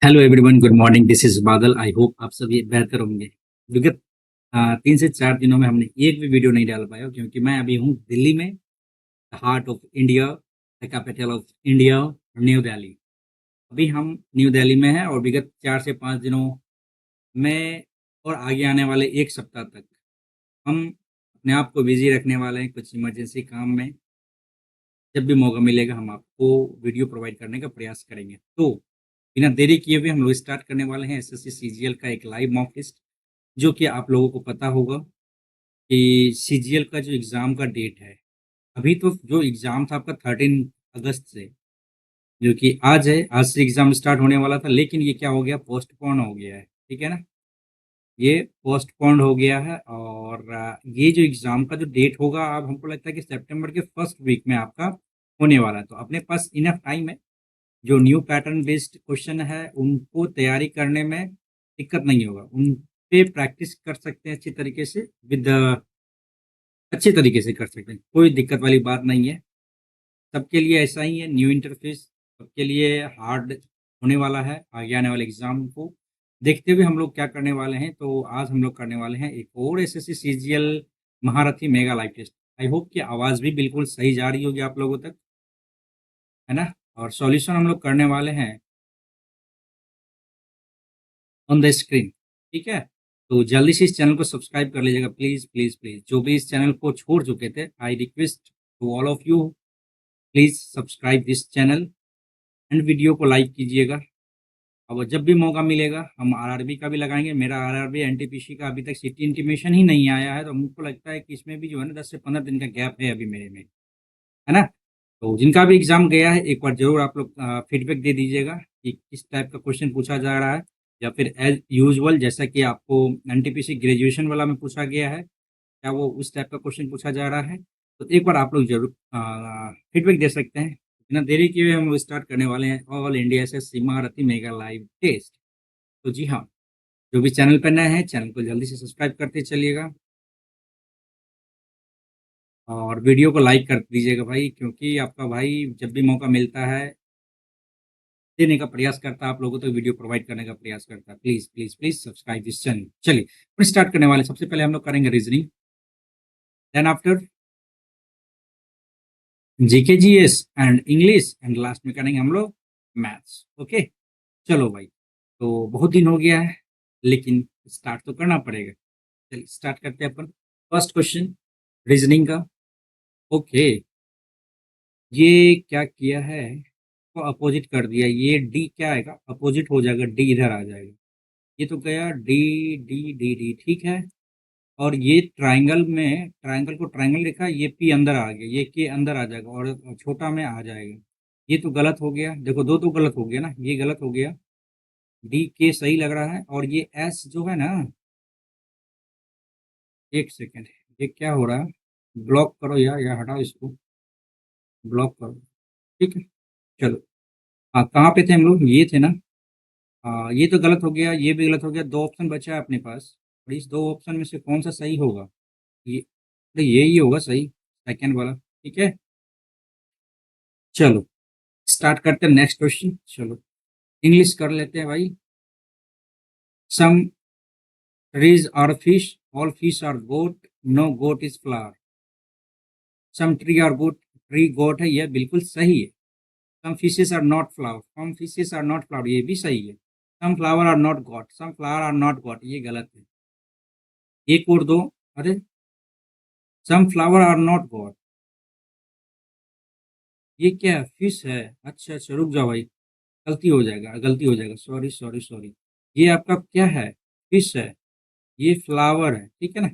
Hello everyone, good morning. This is Badal. I hope आप सभी बेहतर होंगे। विगत 3 से 4 दिनों में हमने एक भी वीडियो नहीं डाल पाया क्योंकि मैं अभी हूँ दिल्ली में, the heart of India, the capital of India, new Delhi. अभी हम न्यू दिल्ली में हैं और विगत 4 से 5 दिनों में और आगे आने वाले एक सप्ताह तक हम अपने आप को बिजी रखने वाले हैं कुछ इमरजेंसी काम में। जब भी मौका मिलेगा हम आपको वीडियो प्रोवाइड करने का प्रयास करेंगे। तो बिना देरी किए हुए हम लोग स्टार्ट करने वाले हैं एसएससी सीजीएल का एक लाइव मॉक टेस्ट। जो कि आप लोगों को पता होगा कि सीजीएल का जो एग्ज़ाम का डेट है, अभी तो जो एग्ज़ाम था आपका 13 अगस्त से, जो कि आज है, आज से एग्ज़ाम स्टार्ट होने वाला था, लेकिन ये क्या हो गया, पोस्टपोन हो गया है, ठीक है ना? ये पोस्टपोन्ड हो गया है और ये जो एग्ज़ाम का जो डेट होगा, अब हमको लगता है कि सितंबर के फर्स्ट वीक में आपका होने वाला है। तो अपने पास इनफ टाइम है। जो न्यू पैटर्न बेस्ड क्वेश्चन है, उनको तैयारी करने में दिक्कत नहीं होगा। उन पे प्रैक्टिस कर सकते हैं अच्छी तरीके से, विद अच्छे तरीके से कर सकते हैं, कोई दिक्कत वाली बात नहीं है। सबके लिए ऐसा ही है, न्यू इंटरफेस सबके लिए हार्ड होने वाला है आगे आने वाले एग्ज़ाम को देखते हुए। हम लोग क्या करने वाले हैं, तो आज हम लोग करने वाले हैं एक और एसएससी सीजीएल महारथी mega live test. I hope कि आवाज़ भी बिल्कुल सही जा रही होगी आप लोगों तक, है ना? और सॉल्यूशन हम लोग करने वाले हैं ऑन द स्क्रीन, ठीक है? तो जल्दी से इस चैनल को सब्सक्राइब कर लीजिएगा प्लीज़, प्लीज़, प्लीज़। जो भी इस चैनल को छोड़ चुके थे, I request to all of you, please subscribe this channel and video को लाइक कीजिएगा। अब जब भी मौका मिलेगा हम आरआरबी का भी लगाएँगे। मेरा आरआरबी एनटीपीसी का अभी तक सिटी इंटीमेशन ही नहीं आया है, तो हमको लगता है कि इसमें भी जो है ना 10 से 15 दिन का गैप है अभी मेरे में, है ना? तो जिनका भी एग्ज़ाम गया है, एक बार ज़रूर आप लोग फीडबैक दे दीजिएगा कि किस टाइप का क्वेश्चन पूछा जा रहा है, या फिर एज़ यूजुअल जैसा कि आपको एनटीपीसी ग्रेजुएशन वाला में पूछा गया है, क्या वो उस टाइप का क्वेश्चन पूछा जा रहा है? तो एक बार आप लोग ज़रूर फीडबैक दे सकते हैं। बिना देरी किए हुए हम लोग स्टार्ट करने वाले हैं ऑल इंडिया एसएससी महारथी मेगा लाइव टेस्ट। तो जी हाँ, जो भी चैनल पे नए हैं, चैनल को जल्दी से सब्सक्राइब करते चलिएगा और वीडियो को लाइक कर दीजिएगा भाई, क्योंकि आपका भाई जब भी मौका मिलता है देने का प्रयास करता है, आप लोगों को तो वीडियो प्रोवाइड करने का प्रयास करता है। Please, please, please subscribe this channel. चलिए, फिर स्टार्ट करने वाले हैं। सबसे पहले हम लोग करेंगे reasoning, then after GK, GS and English and last में करेंगे हम लोग मैथ्स। ओके, चलो भाई। तो बहुत दिन हो गया है, लेकिन स्टार्ट तो करना पड़ेगा। चलिए स्टार्ट करते हैं अपन। फर्स्ट क्वेश्चन रीज़निंग का। ओके, ये क्या किया है, तो अपोजिट कर दिया। ये डी क्या आएगा, अपोजिट हो जाएगा, डी इधर आ जाएगा। ये तो गया डी, डी, डी, डी, ठीक है। और ये ट्रायंगल में, ट्रायंगल को ट्रायंगल लिखा है, ये पी अंदर आ गया, ये के अंदर आ जाएगा और छोटा में आ जाएगा। ये तो गलत हो गया, देखो दो तो गलत हो गया ना, ये गलत हो गया। डी के सही लग रहा है, और ये एस जो है ना, एक सेकेंड, ये क्या हो रहा है, ब्लॉक करो यार, या हटाओ इसको, ब्लॉक करो, ठीक है। चलो, हाँ कहाँ पे थे हम लोग, ये थे ना। हाँ ये तो गलत हो गया, ये भी गलत हो गया। दो ऑप्शन बचा है अपने पास, और इस दो ऑप्शन में से कौन सा सही होगा? ये, अरे यही होगा सही, सेकंड वाला, ठीक है। चलो स्टार्ट करते हैं नेक्स्ट क्वेश्चन। चलो इंग्लिश कर लेते हैं भाई। Some trees are fish, all fish are goat, no goat is flower. Some tree are goat, tree goat है, यह बिल्कुल सही है। Some fishes are not flower, some fishes are not flower, ये भी सही है। Some flower are not goat, some flower are not goat, ये गलत है। एक और दो, अरे some flower are not god, ये क्या है, फिश है। अच्छा अच्छा, रुक जाओ भाई, गलती हो जाएगा, गलती हो जाएगा, सॉरी सॉरी सॉरी। ये आपका क्या है, फिश है, ये फ्लावर है, ठीक है ना।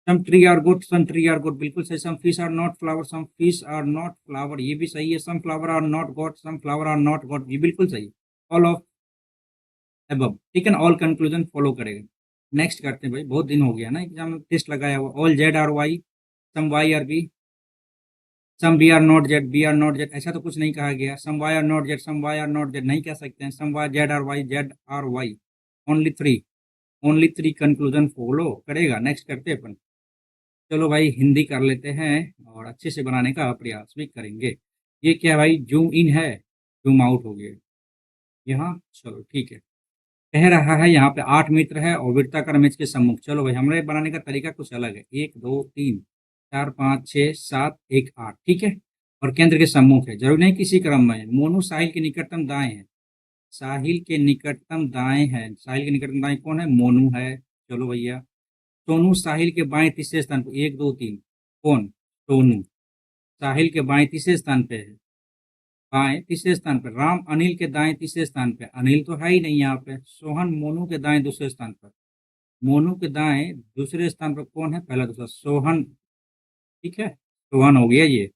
Some tree are good, some tree are good, बिल्कुल सही। Some fish are not flower, some fish are not flower, ये भी सही है। Some flower are not god, some flower are not god, ये बिल्कुल सही। ऑल ऑफ अबव, ठीक है ना, ऑल कंक्लूजन फॉलो करेगा। नेक्स्ट करते हैं भाई, बहुत दिन हो गया ना एग्जाम टेस्ट लगाया हुआ। All Z are Y, some Y are B, some B are not Z, B are not Z, ऐसा तो कुछ नहीं कहा गया। Some Y are not Z, some Y are not Z नहीं कह सकते हैं। Some Y Z are Y, Z are Y, only three, only three conclusion follow करेगा। नेक्स्ट करते हैं अपन। चलो भाई हिंदी कर लेते हैं और अच्छे से बनाने का प्रयास भी करेंगे। ये क्या है भाई, जूम इन है, जूम आउट हो गया। यहाँ, चलो ठीक है। कह रहा है यहाँ पे 8 मित्र है और वृत्ताकार मेज के सम्मुख। चलो भाई, हमारे बनाने का तरीका कुछ अलग है। 1 2 3 4 5 6 7 1 8, ठीक है। और केंद्र के सम्मुख है, जरूरी नहीं किसी क्रम में है। मोनू साहिल के निकटतम दाएं है। साहिल के निकटतम दाएं है। साहिल के निकटतम दाएं कौन है? मोनू है। चलो भैया। सोनू साहिल के बाएं तीसरे स्थान पर, 1 2 3, कौन? सोनू साहिल के बाएं तीसरे स्थान पे है। बाएं तीसरे स्थान पर। राम अनिल के दाएं तीसरे स्थान पे। अनिल तो है ही नहीं यहाँ पे। सोहन मोनू के दाएं दूसरे स्थान पर। मोनू के दाएं दूसरे स्थान पर कौन है? पहला दूसरा सोहन, ठीक है। सोहन हो गया ये।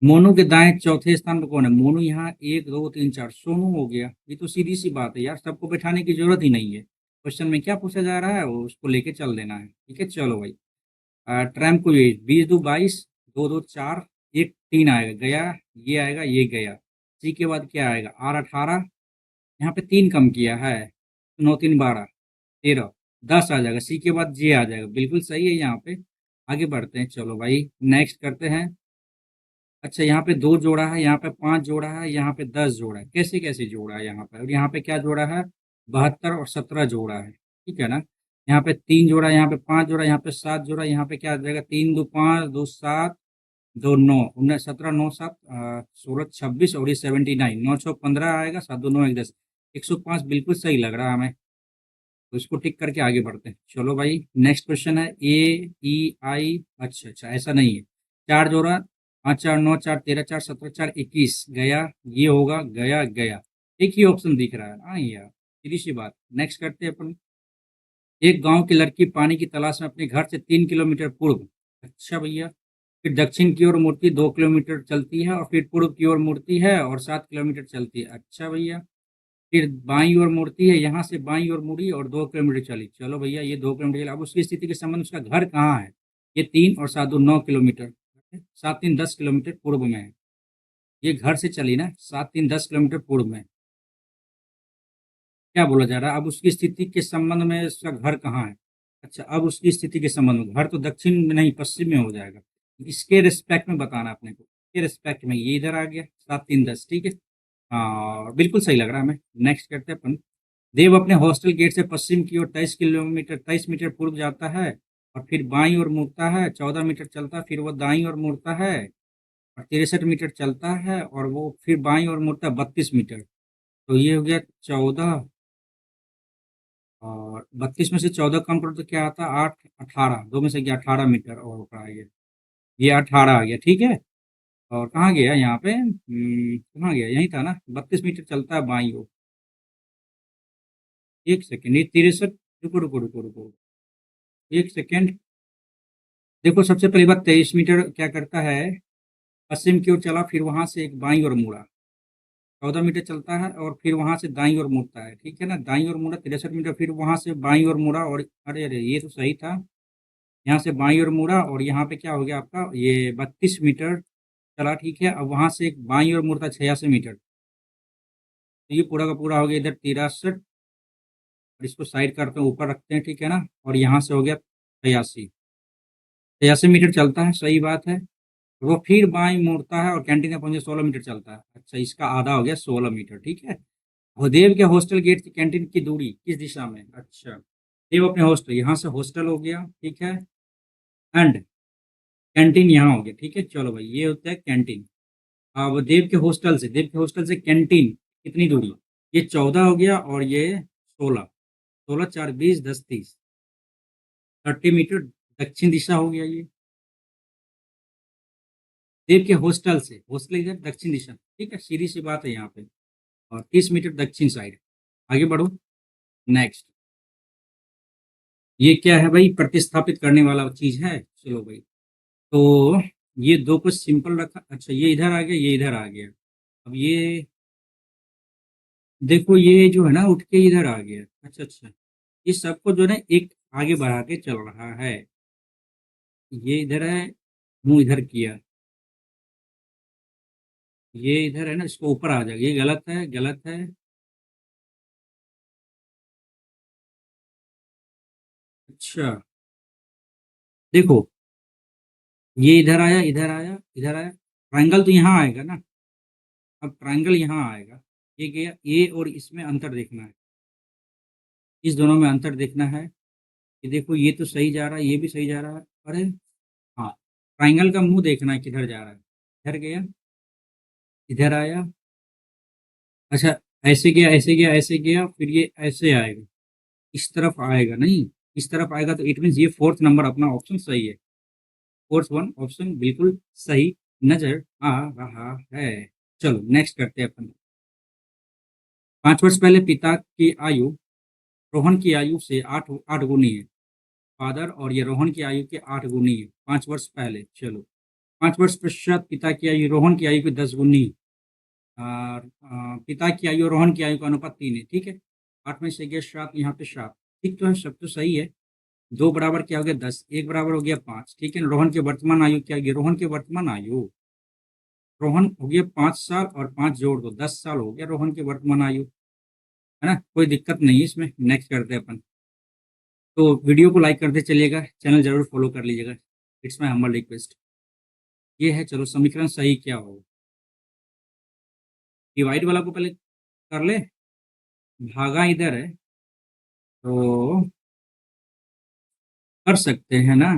मोनू के दाएं चौथे स्थान पर कौन है? मोनू यहाँ 1 2 3 4, सोनू हो गया। ये तो सीधी सी बात है यार, सबको बैठाने की जरूरत ही नहीं है। क्वेश्चन में क्या पूछा जा रहा है वो उसको लेके चल देना है, ठीक है। चलो भाई। ट्रैम्प को ये 20 2 22, 2 2 4, 1 3 आएगा, गया। ये आएगा, ये गया। सी के बाद क्या आएगा? आर 18। यहाँ पे 3 कम किया है। 9 3 12 13, 10 आ जाएगा। सी के बाद जे आ जाएगा, बिल्कुल सही है यहाँ पे। आगे बढ़ते हैं, चलो भाई नेक्स्ट करते हैं। अच्छा, यहाँ पे 2 जोड़ा है, यहाँ पे 5 जोड़ा है, यहाँ पे 10 जोड़ा है। कैसे कैसे जोड़ा है यहाँ पे? और यहाँ पे क्या जोड़ा है? 72 और 17 जोड़ा है, ठीक है ना। यहाँ पे 3 जोड़ा, यहाँ पे 5 जोड़ा, यहाँ पे 7 जोड़ा। यहाँ पे क्या आ जाएगा? 3 2 5 2 7 2 9 19 17 9 7 16 26 और ये 79, 9 6 15 आएगा, 7 2 9 1 10, 105 बिल्कुल सही लग रहा है हमें। तो इसको टिक करके आगे बढ़ते हैं। चलो भाई नेक्स्ट क्वेश्चन है। ए ई आई, अच्छा अच्छा, ऐसा नहीं है। 4 जोड़ा, 5 4 9 4 13 4 17 4 21, गया। ये होगा, गया गया। एक ही ऑप्शन दिख रहा है। हाँ यार, सीधी सी बात। नेक्स्ट करते हैं अपन। एक गांव की लड़की पानी की तलाश में अपने घर से 3 किलोमीटर पूर्व, अच्छा भैया, फिर दक्षिण की ओर मुड़ती 2 किलोमीटर चलती है और फिर पूर्व की ओर मुड़ती है और 7 किलोमीटर चलती है। अच्छा भैया। फिर बाईं ओर मुड़ती है, यहाँ से बाईं ओर मुड़ी और 2 किलोमीटर चली। चलो भैया, ये 2 किलोमीटर चला। अब उसकी स्थिति के संबंध उसका घर कहाँ है? ये 3 और 7 2 9 किलोमीटर, 7 3 10 किलोमीटर पूर्व में है। ये घर से चली ना, 7 3 10 किलोमीटर पूर्व में। क्या बोला जा रहा है? अब उसकी स्थिति के संबंध में उसका घर कहाँ है? अच्छा, अब उसकी स्थिति के संबंध में घर तो दक्षिण में नहीं, पश्चिम में हो जाएगा। इसके रिस्पेक्ट में बताना अपने को। इसके रिस्पेक्ट में ये इधर आ गया, 7 3 10, ठीक है। हाँ, बिल्कुल सही लग रहा है हमें। नेक्स्ट करते हैं अपन। देव अपने हॉस्टल गेट से पश्चिम की ओर 23 मीटर पूर्व जाता है और फिर बाईं ओर मुड़ता है। 14 मीटर चलता है, फिर वो दाईं ओर मुड़ता है और 63 मीटर चलता है और वो फिर बाईं ओर मुड़ता है 32 मीटर। तो ये हो गया 14, और 32 में से 14 कम करो तो क्या आता है? 8 18, दो में से गया 18 मीटर और ऊपर आ गया। ये 18 आ गया, ठीक है। और कहाँ गया यहाँ पे? कहाँ गया? यही था ना, 32 मीटर चलता है बाईं ओर। एक सेकेंड, ये 63, रुको रुको रुको रुको, एक सेकेंड। देखो, सबसे पहली बात, 23 मीटर क्या करता है? पश्चिम की ओर चला, फिर वहां से एक बाईं ओर मुड़ा। 14 मीटर चलता है और फिर वहां से दाईं ओर मुड़ता है, ठीक है ना। दाईं ओर मुड़ा 63 मीटर, फिर वहां से बाईं ओर मुड़ा और अरे अरे, ये तो सही था। यहाँ से बाईं ओर मुड़ा और यहाँ पे क्या हो गया आपका? ये 32 मीटर चला, ठीक है। अब वहां से एक बाईं ओर मुड़ता 86 मीटर। तो ये पूरा का पूरा हो गया इधर 63। और इसको साइड करते हैं, ऊपर रखते हैं, ठीक है ना। और यहाँ से हो गया 83। 83 मीटर चलता है, सही बात है। वो फिर बाईं मुड़ता है और कैंटीन तक पहुंचे 16 मीटर चलता है। अच्छा, इसका आधा हो गया 16 मीटर, ठीक है। भूदेव के हॉस्टल गेट से कैंटीन की दूरी किस दिशा में? अच्छा, देव अपने हॉस्टल, यहाँ से हॉस्टल हो गया, ठीक है। एंड कैंटीन यहाँ हो गया, ठीक है। चलो भाई, ये होता है कैंटीन। अब देव के हॉस्टल से कैंटीन कितनी दूरी? ये 14 हो गया और ये 16। 16 4 20 10 30, 30 मीटर दक्षिण दिशा हो गया ये। देव के हॉस्टल से, हॉस्टल इधर दक्षिण दिशा, ठीक है। सीधी सी बात है यहाँ पे। और 30 मीटर दक्षिण साइड। आगे बढ़ो। नेक्स्ट। ये क्या है भाई? प्रतिस्थापित करने वाला चीज है। चलो भाई। तो ये दो को सिंपल रखा। अच्छा, ये इधर आ गया, ये इधर आ गया। अब ये देखो, ये जो है ना उठ के इधर आ गया। अच्छा अच्छा, ये सबको जो है ना एक आगे बढ़ा के चल रहा है। ये इधर है, मुंह इधर किया। ये इधर है ना, इसको ऊपर आ जाएगा। ये गलत है, गलत है। अच्छा, देखो, ये इधर आया, इधर आया, इधर आया। ट्रायंगल तो यहाँ आएगा ना। अब ट्रायंगल यहाँ आएगा। ये गया ए और इसमें अंतर देखना है, इस दोनों में अंतर देखना है कि देखो ये तो सही जा रहा है, ये भी सही जा रहा है। अरे हाँ, ट्राइंगल का मुंह देखना है किधर जा रहा है। इधर गया, इधर आया, अच्छा ऐसे गया, ऐसे गया, ऐसे गया, फिर ये ऐसे आएगा, इस तरफ आएगा नहीं, इस तरफ आएगा, तो इट मीन्स ये फोर्थ नंबर अपना ऑप्शन सही है। फोर्थ वन ऑप्शन बिल्कुल सही नजर आ रहा है। चलो नेक्स्ट करते हैं अपन। 5 वर्ष पहले पिता की आयु रोहन की आयु से आठ आठ गुनी है। फादर और ये रोहन की आयु के 8 गुनी है 5 वर्ष पहले। चलो 5 वर्ष पश्चात पिता की आयु रोहन की आयु की 10 गुनी है। और पिता की आयु और रोहन की आयु का अनुपात 3 है। ठीक है, 8 में से गया 7, यहाँ पे 7। ठीक तो है, सब तो सही है। 2 बराबर क्या हो गया 10, 1 बराबर हो गया 5। ठीक है, रोहन की वर्तमान आयु क्या होगी, रोहन की वर्तमान आयु, रोहन हो गया 5 साल और 5 जोड़ दो 10 साल हो गया रोहन की वर्तमान आयु, है ना, कोई दिक्कत नहीं है इसमें। नेक्स्ट करते हैं अपन। तो वीडियो को लाइक करते चलिएगा, चैनल जरूर फॉलो कर लीजिएगा, इट्स माई हम्बल रिक्वेस्ट। ये है, चलो समीकरण सही क्या हो, डिवाइड वाला को पहले कर ले, भागा इधर है तो कर सकते हैं ना।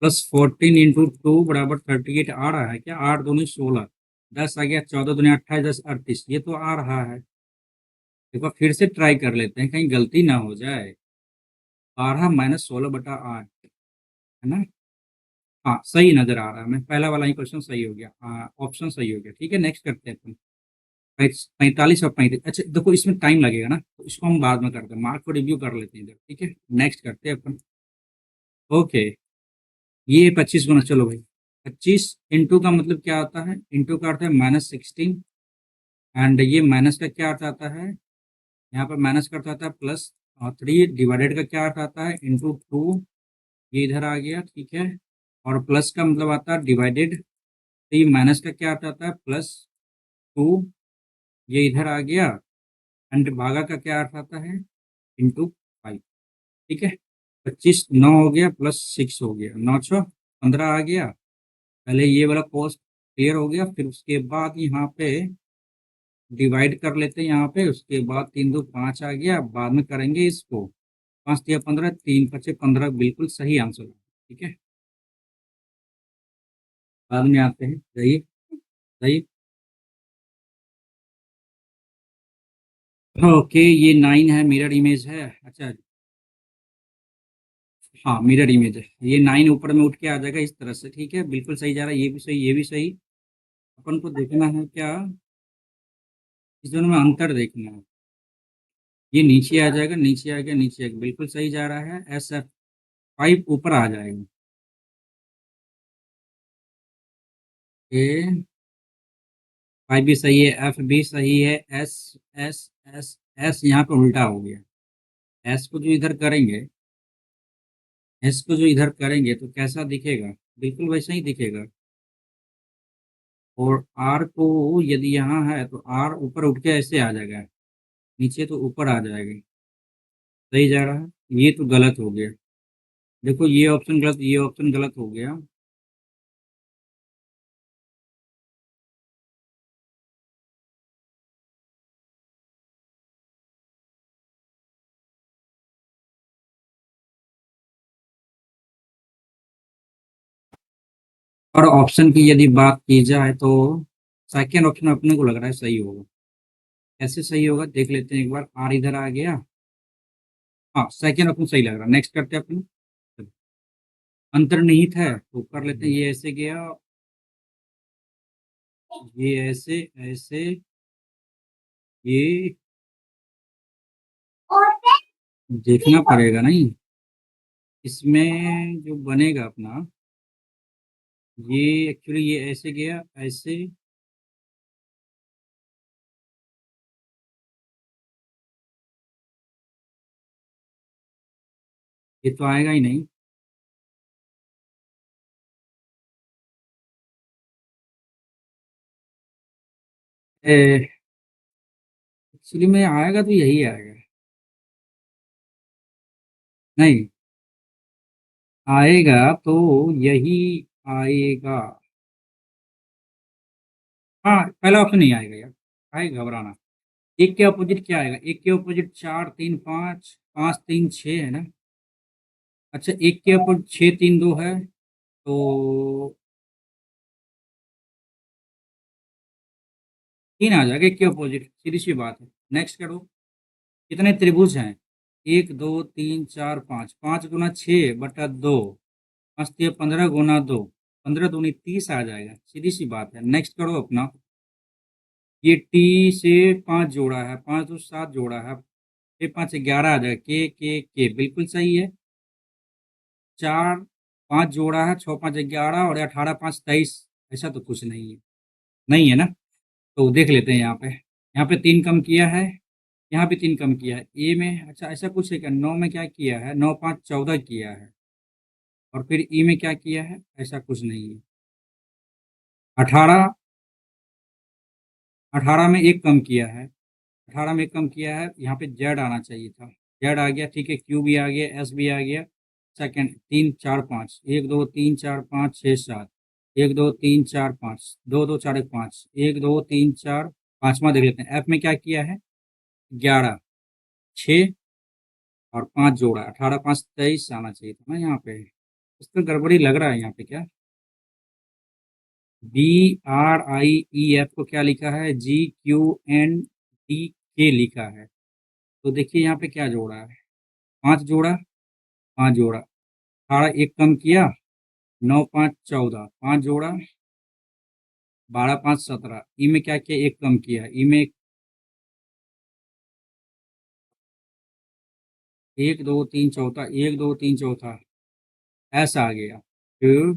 +14 × 2 बराबर 38 आ रहा है क्या, 8 दूनी 16, 10 आ गया, 14 दूनी 28, 10 38, ये तो आ रहा है। एक बार फिर से ट्राई कर लेते हैं, कहीं गलती ना हो जाए। 12 - 16/8, है ना। हाँ सही नजर आ रहा है, मैं पहला वाला ही क्वेश्चन सही हो गया, ऑप्शन सही हो गया। ठीक है, नेक्स्ट करते हैं अपन। 45 और 35, अच्छा देखो इसमें टाइम लगेगा ना, तो इसको हम बाद में करते हैं, मार्क को रिव्यू कर लेते हैं इधर। ठीक है, नेक्स्ट करते हैं अपन। ओके, ये 25 गुना, चलो भाई 25 × का मतलब क्या आता है, इंटू का अर्थ है -16, एंड ये माइनस का क्या अर्थ आता है, यहाँ पर माइनस का अर्थ आता है प्लस, और 3 डिवाइडेड का क्या अर्थ आता है, ×2, ये इधर आ गया। ठीक है, और प्लस का मतलब आता है डिवाइडेड, तो ये माइनस का क्या अर्थ आता है, +2, ये इधर आ गया, एंड भागा का क्या अर्थ आता है, ×5। ठीक है, 25 9 हो गया, +6 हो गया, 9×6 = 15 आ गया। पहले ये वाला कॉस्ट क्लियर हो गया, फिर उसके बाद यहाँ पे डिवाइड कर लेते हैं, यहाँ पे उसके बाद 3×2 = 5 आ गया, बाद में करेंगे इसको, 5×3 = 15, 3×5 = 15, बिल्कुल सही आंसर। ठीक है, बाद में आते हैं, सही सही। ओके, ये 9 है, मिरर इमेज है, अच्छा। हाँ मिरर इमेज है, ये 9 ऊपर में उठ के आ जाएगा इस तरह से। ठीक है, बिल्कुल सही जा रहा है, ये भी सही, ये भी सही। अपन को देखना है क्या, इस दोनों में अंतर देखना है। ये नीचे आ जाएगा, नीचे आ गया, नीचे आ गया, बिल्कुल सही जा रहा है। SF5 ऊपर आ जाएगा। ए 5 भी सही है, F भी सही है, एस यहाँ पे उल्टा हो गया। एस को जो इधर करेंगे, एस को जो इधर करेंगे तो कैसा दिखेगा, बिल्कुल वैसा ही दिखेगा। और आर को यदि यहाँ है तो आर ऊपर उठ के ऐसे आ जाएगा, नीचे तो ऊपर आ जाएगा। सही जा रहा है, ये तो गलत हो गया। देखो ये ऑप्शन गलत, ये ऑप्शन गलत हो गया। और ऑप्शन की यदि बात की जाए तो सेकेंड ऑप्शन अपने को लग रहा है सही होगा। कैसे सही होगा देख लेते हैं एक बार, आर इधर आ गया, हाँ सेकेंड ऑप्शन सही लग रहा है। नेक्स्ट करते हैं अपन। अंतर्निहित है तो कर लेते हैं, ये ऐसे गया, ये ऐसे ऐसे, ये देखना पड़ेगा नहीं, इसमें जो बनेगा अपना, ये एक्चुअली ये ऐसे गया, ऐसे, ये तो आएगा ही नहीं। एक्चुअली में आएगा तो यही आएगा, नहीं आएगा तो यही आएगा। हाँ, पहला ऑप्शन नहीं आएगा यार, काहे घबराना। एक के अपोजिट क्या आएगा? एक के अपोजिट 4 3 5 5 3 6 है ना? अच्छा, एक के अपोजिट 6 3 2 है, तो 3 आ जाएगा एक के अपोजिट, सीधी सी बात है। नेक्स्ट करो। कितने त्रिभुज हैं? 1 2 3 4 5, 5 गुना 6 बटा 2, 5 तिया 15 गुना 2, 15 दूनी 30 आ जाएगा, सीधी सी बात है। नेक्स्ट करो अपना। ये टी से 5 जोड़ा है, 5 दो 7 जोड़ा है, ये 5 11 आ जाएगा, के बिल्कुल सही है। 4 5 जोड़ा है, 6 5 11 और 18 5 23, ऐसा तो कुछ नहीं है, नहीं है ना? तो देख लेते हैं यहाँ पे 3 कम किया है, यहाँ भी 3 कम किया है ए में। अच्छा, ऐसा कुछ है क्या? 9 में क्या किया है? 9 5 14 किया है, और फिर ई में क्या किया है? ऐसा कुछ नहीं है। 18 18 में एक कम किया है, 18 में एक कम किया है, यहाँ पे जेड आना चाहिए था, जेड आ गया, ठीक है। क्यू भी आ गया, एस भी आ गया। सेकंड 3 4 5, 1 2 3 4 5 6 7, 1 2 3 4 5, 2 2 4 1 5, 1 2 3 4, पांचवा देख लेते हैं। एफ में क्या किया है? 11 6 और 5 जोड़ा, 18 5 23 आना चाहिए था ना यहाँ पे। इस तो गड़बड़ी लग रहा है यहाँ पे क्या। B R I E F को क्या लिखा है? जी क्यू एन डी के लिखा है। तो देखिए यहाँ पे क्या जोड़ा है? 5 जोड़ा, 5 जोड़ा, 18 एक कम किया, 9 5 14, 5 जोड़ा, 12 5 17। ई में क्या किया? एक कम किया, ई में 1 2 3 चौथा, 1 2 3 चौथा, ऐसा आ गया। फिर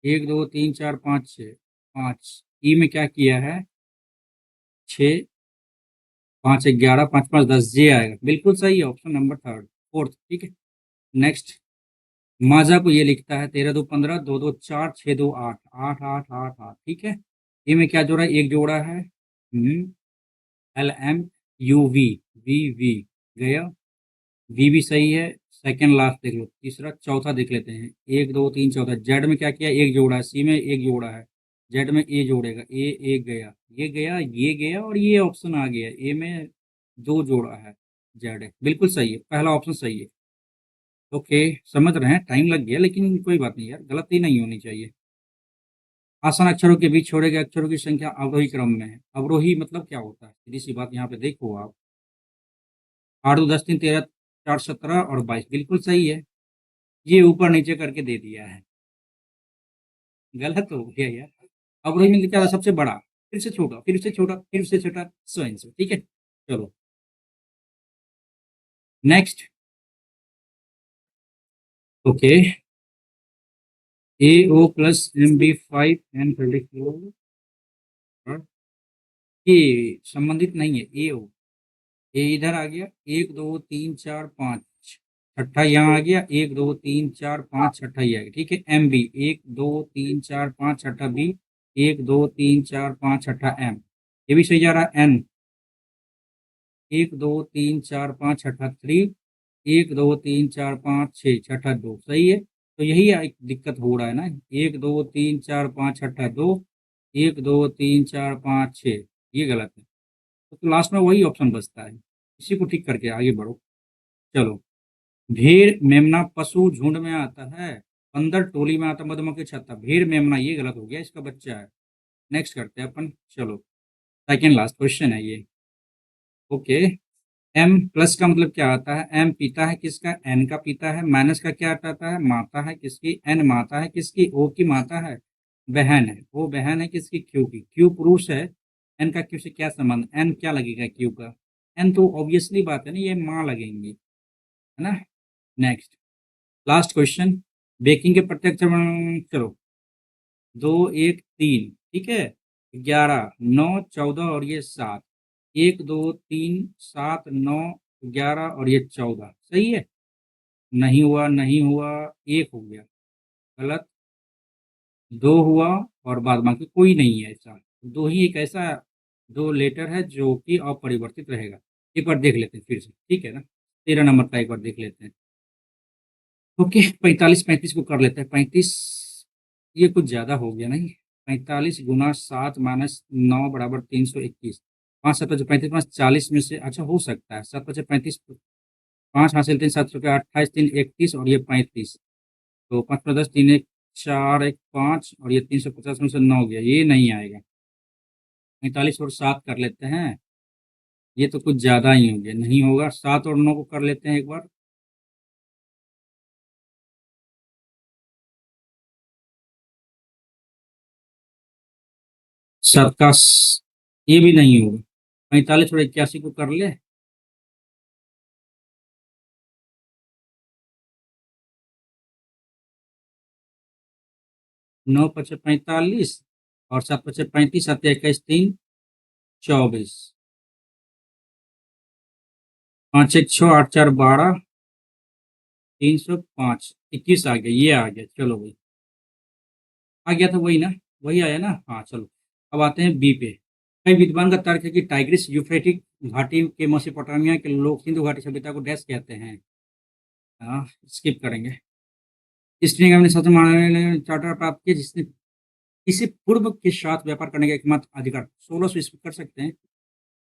1 2 3 4 5 6, 5 ई में क्या किया है? 6 5 11, 5 5 10, जे आएगा, बिल्कुल सही है, ऑप्शन नंबर थर्ड फोर्थ, ठीक है। नेक्स्ट। माजा को ये लिखता है 13 2 15, 2 2 4 6 2 8, 8 8 8 8, ठीक है। ए में क्या जोड़ा है? एक जोड़ा है, L M U V, V V गया, वी भी सही है। सेकंड लास्ट देख लो, तीसरा चौथा देख लेते हैं। 1 2 3 चौथा, जेड में क्या किया? एक जोड़ा है, सी में एक जोड़ा है, जेड में ए जोड़ेगा, ए एक गया, ये गया, ये गया, और ये ऑप्शन आ गया, ए में दो जोड़ा है, जेड है, बिल्कुल सही है, पहला ऑप्शन सही है। ओके, समझ रहे हैं, टाइम लग गया लेकिन कोई बात नहीं यार, गलती नहीं होनी चाहिए। आसान अक्षरों के बीच छोड़े गए अक्षरों की संख्या अवरोही क्रम में है। अवरोही मतलब क्या होता है? सीधी सी बात, यहाँ पे देखो आप। 8 2 10 3 13 4 17 और 22, बिल्कुल सही है। ये ऊपर नीचे करके दे दिया है, गलत हो गया यार। अवरोही में क्या था? सबसे बड़ा, फिर से छोटा, फिर से छोटा, फिर से छोटा, सो एंड सो, ठीक है। चलो next. Okay, A O plus M B 5 N 34, ये संबंधित नहीं है। ए ओ, ये इधर आ गया, 1 2 3 4 5, छठा यहाँ आ गया, 1 2 3 4 5 छठा ही आ गया, ठीक है। एम बी 1 2 3 4 5 छठा बी, 1 2 3 4 5 छठा एम, ये भी सही जा रहा है। एन 1 2 3 4 5 छठा थ्री, 1 2 3 4 5 6 छठा दो, सही है। तो यही एक दिक्कत हो रहा है ना, 1 2 3 4 5 छठा दो, 1 2 3 4 5 6, ये गलत है। तो लास्ट में वही ऑप्शन बचता है, इसी को ठीक करके आगे बढ़ो। चलो, भेड़ मेमना पशु झुंड में आता है, बंदर टोली में आता, मधुमक्खी छत्ता, भेड़ मेमना ये गलत हो गया, इसका बच्चा है। नेक्स्ट करते हैं अपन, चलो। सेकेंड लास्ट क्वेश्चन है ये। ओके, एम प्लस का मतलब क्या आता है? एम पिता है किसका? एन का पिता है। माइनस का क्या आता है? माता है किसकी? एन माता है किसकी? ओ की माता है, बहन है। ओ बहन है किसकी? क्यू की। क्यू पुरुष है, एन का क्यू से क्या संबंध? एन क्या लगेगा क्यू का? एन तो ऑब्वियसली बात है ना, ये माँ लगेंगी, है ना। Next, last question. बेकिंग के प्रत्यक्ष चलो, 2 1 3, ठीक है। 11 9 14 और ये 7, 1 2 3 7 9 11 और ये 14, सही है। नहीं हुआ, नहीं हुआ, एक हो गया, गलत। दो हुआ, और बाद बाकी कोई नहीं है ऐसा। दो ही एक ऐसा दो लेटर है जो कि अपरिवर्तित रहेगा। एक बार देख लेते हैं फिर से, ठीक है ना। 13 नंबर का एक बार देख लेते हैं। ओके, 45 35 को कर लेते हैं। 35, ये कुछ ज़्यादा हो गया नहीं? 45 गुना 7 माइनस 9 बराबर 321। 5 7 बचे 35, 5 40 में से अच्छा हो सकता है। 7 बचे 35, 5 हासिल 3 7 रुपये 28 3 31 और ये 35। तो 5 पर 10 3 1 4 1 5 और ये 350 में से 9 गया, ये नहीं आएगा। 45 और 7 कर लेते हैं। ये तो कुछ ज़्यादा ही हो गया, नहीं होगा। 7 और 9 को कर लेते हैं एक बार। 7 का ये भी नहीं होगा। 45 और 81 को कर ले। 9 पचे 45 और 7 पचे 35, 7 21 3 24। 5 1 6 8 4 12 305 21 आ गया, ये आ गया। चलो भाई, आ गया था वही ना, वही आया ना। हाँ चलो, अब आते हैं बी पे। कई विद्वान का तर्क है कि टाइग्रिस यूफ्रेटिक घाटी के मेसोपोटामिया के लोग सिंधु घाटी सभ्यता को डैश कहते हैं। हाँ, स्किप करेंगे। स्त्रीलिंग अपने सबसे महान चार्टर प्राप्त किया जिसने इसे पूर्व के साथ व्यापार करने का एकमात्र अधिकार 1600 ईस्वी कर सकते हैं।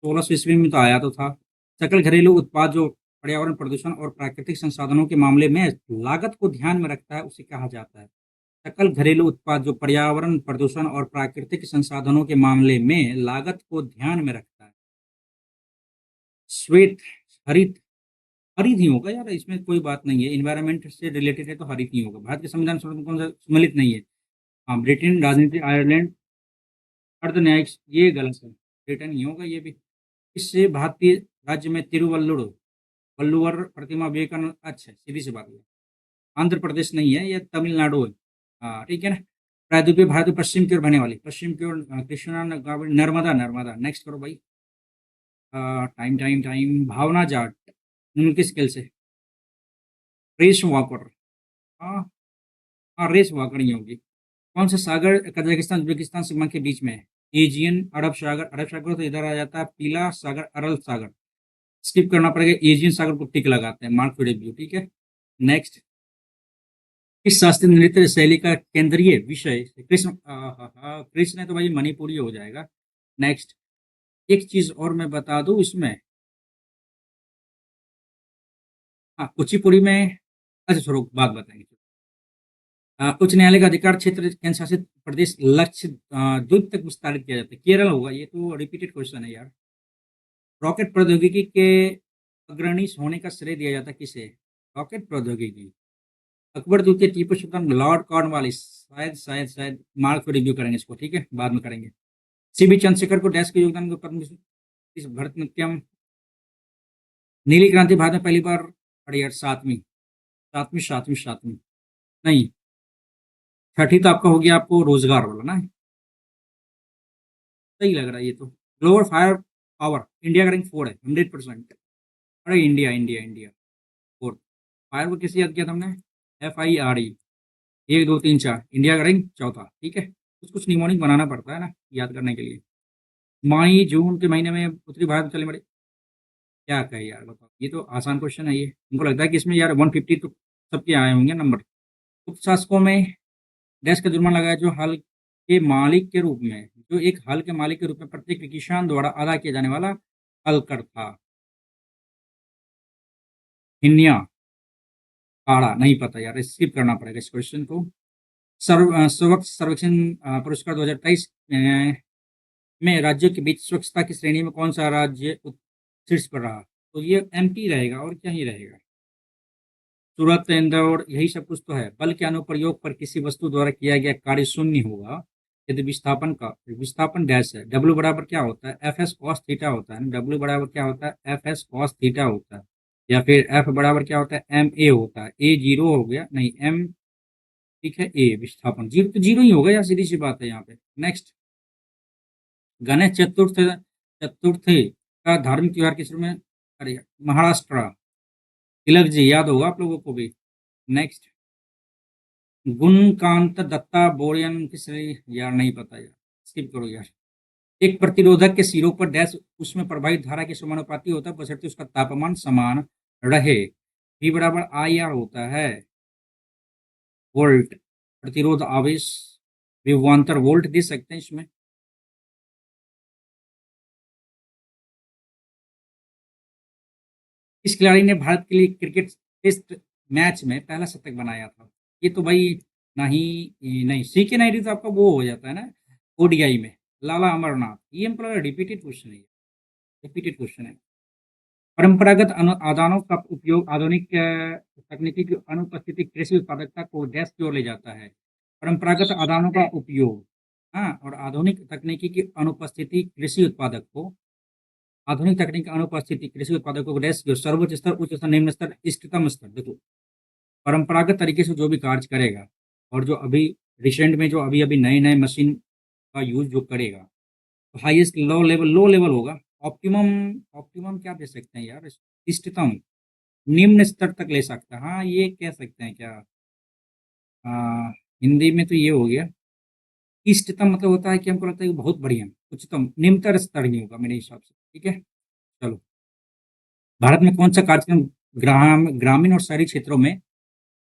1600 ईस्वी में तो आया तो था। सकल घरेलू उत्पाद जो पर्यावरण प्रदूषण और प्राकृतिक संसाधनों के मामले में लागत को ध्यान में रखता है उसे कहा जाता है। सकल घरेलू उत्पाद जो पर्यावरण प्रदूषण और प्राकृतिक संसाधनों के मामले में लागत को ध्यान में रखता है। श्वेत, हरित, हरित ही होगा यार, इसमें कोई बात नहीं है। इन्वायरमेंट से रिलेटेड है तो हरित ही होगा। भारत के संविधान में कौन सा सम्मिलित नहीं है? हाँ, ब्रिटेन, राजनीति, आयरलैंड, अर्ध न्यायिक, ये गलत है। ब्रिटेन ही होगा ये भी। इससे भारतीय राज्य में तिरुवल्लुर वल्लुवर प्रतिमा विवेकानंद, अच्छा सीधी सी बात है। आंध्र प्रदेश नहीं है, ये तमिलनाडु है। हाँ ठीक है ना। प्रायद्वीपीय भारत में पश्चिम की ओर बहने वाली, पश्चिम की ओर कृष्णा गोदावरी, नर्मदा, नर्मदा। नेक्स्ट करो भाई। टाइम टाइम टाइम, भावना जाट, उनकी स्किल से। रेस वॉकर, हाँ हाँ, रेस वॉकर ही होगी। कौन सा सागर कजाकिस्तान उज्बेकिस्तान सीमा के बीच में है? एजियन, अरब सागर, अरब सागर तो इधर आ जाता है। पीला सागर, अरल सागर, स्किप करना पड़ेगा। एजियन सागर को टिक लगाते हैं, मार्क व्यू, ठीक है। नेक्स्ट, इस शास्त्रीय नृत्य शैली का केंद्रीय विषय कृष्ण, कृष्ण है तो भाई मणिपुरी हो जाएगा। नेक्स्ट, एक चीज और मैं बता दूं इसमें। हाँ, कुचिपुड़ी में, अच्छा छोड़ो, बात बताएंगे। उच्च न्यायालय का अधिकार क्षेत्र केंद्र शासित प्रदेश लक्षद्वीप तक विस्तारित किया जाता है। केरल होगा, ये तो रिपीटेड क्वेश्चन है यार। रॉकेट प्रौद्योगिकी के अग्रणी होने का श्रेय दिया जाता है किसे? रॉकेट प्रौद्योगिकी, अकबर द्वितीय, टीपू सुल्तान, लॉर्ड कॉर्नवालिस। शायद शायद शायद मार्क को रिव्यू करेंगे इसको, ठीक है, बाद में करेंगे। सीबी चंद्रशेखर को डैश के योगदान को पद्म, इस भरतनाट्यम। नीली क्रांति भारत में पहली बार, अरे यार सातवीं, सातवीं सातवीं सातवीं, नहीं, छठी तो आपका हो गया, आपको रोजगार वाला ना। सही लग रहा है ये तो। ग्लोबल फायर पावर, इंडिया का रैंक 4 है, 100%। अरे इंडिया इंडिया इंडिया, 4। फायर को किसे याद किया था हमने? FIRE, 1 2 3 4, इंडिया का रैंक चौथा, ठीक है। कुछ कुछ निमोनिक बनाना पड़ता है ना याद करने के लिए। मई जून के महीने में उत्तरी भारत में चले बड़े, क्या कहे यार बताओ, ये तो आसान क्वेश्चन है ये। हमको लगता है कि इसमें यार 150 तो सबके आए होंगे नंबर। उपशासकों में डैश का जुर्माना लगाया जो हल के मालिक के रूप में, जो एक हल के मालिक के रूप में प्रत्येक किसान द्वारा अदा किया जाने वाला हल कर था। हिन्या, काड़ा, नहीं पता यार, स्किप करना पड़ेगा इस क्वेश्चन को। स्वच्छ सर्वेक्षण पुरस्कार 2023 में राज्यों के बीच स्वच्छता की श्रेणी में कौन सा राज्य शीर्ष पर रहा? तो ये MP रहेगा, और क्या ही रहेगा। सूरत, इंदौर, यही सब कुछ तो है। बल के अनुप्रयोग पर किसी वस्तु द्वारा किया गया कार्य शून्य होगा यदि विस्थापन का, विस्थापन डैश है। W बराबर क्या होता है? FS cos थीटा होता है। W बराबर क्या होता है? FS cos थीटा होता है। या फिर F बराबर क्या होता है? MA होता है। A जीरो हो गया, नहीं M, ठीक है। A विस्थापन जीरो तो जीरो ही होगा यार, सीधी सी बात है यहाँ पे। नेक्स्ट, गणेश चतुर्थी का धार्मिक त्योहार किस रूप में? अरे महाराष्ट्र, तिलक जी, याद होगा आप लोगों को भी। नेक्स्ट, गुणकांत दत्ता बोरियन किस, यार नहीं पता यार, स्किप करो यार। एक प्रतिरोधक के सिरों पर डैश उसमें प्रवाहित धारा के समानुपाती होता है बशर्ते उसका तापमान समान रहे। V बराबर IR होता है, वोल्ट, प्रतिरोध आवेश विवांतर वोल्ट दे सकते हैं इसमें। इस खिलाड़ी ने भारत के लिए क्रिकेट टेस्ट मैच में पहला शतक बनाया था। ये तो भाई नहीं नहीं, सीके नायडू तो आपका वो हो जाता है ना ओडीआई में। लाला अमरनाथ, ये हमको लगा रिपीटेड क्वेश्चन है, रिपीटेड क्वेश्चन है। परंपरागत आदानों का उपयोग आधुनिक तकनीकी की अनुपस्थिति कृषि उत्पादकता को डैश की ओर ले जाता है। परंपरागत आदानों का उपयोग, हाँ, और आधुनिक तकनीकी की अनुपस्थिति कृषि उत्पादक को, आधुनिक तकनीक की अनुपस्थिति कृषि उत्पादकों को डैश की ओर, सर्वोच्च स्तर, उच्च स्तर, निम्न स्तर, इष्टतम स्तर। देखो, परंपरागत तरीके से जो भी कार्य करेगा और जो अभी रिसेंट में जो अभी अभी नए नए मशीन का यूज जो करेगा, तो हाईएस्ट लो लेवल होगा। ऑप्टिमम, ऑप्टिमम क्या दे सकते हैं यार, इष्टतम, निम्न स्तर तक ले सकता है। हाँ, ये कह सकते हैं क्या, हिंदी में तो ये हो गया। इष्टतम मतलब होता है कि हमको लगता है कि बहुत बढ़िया, उच्चतम, निम्नतर स्तर नहीं होगा मेरे हिसाब से। ठीक है, चलो। भारत में कौन सा कार्यक्रम ग्रामीण और शहरी क्षेत्रों में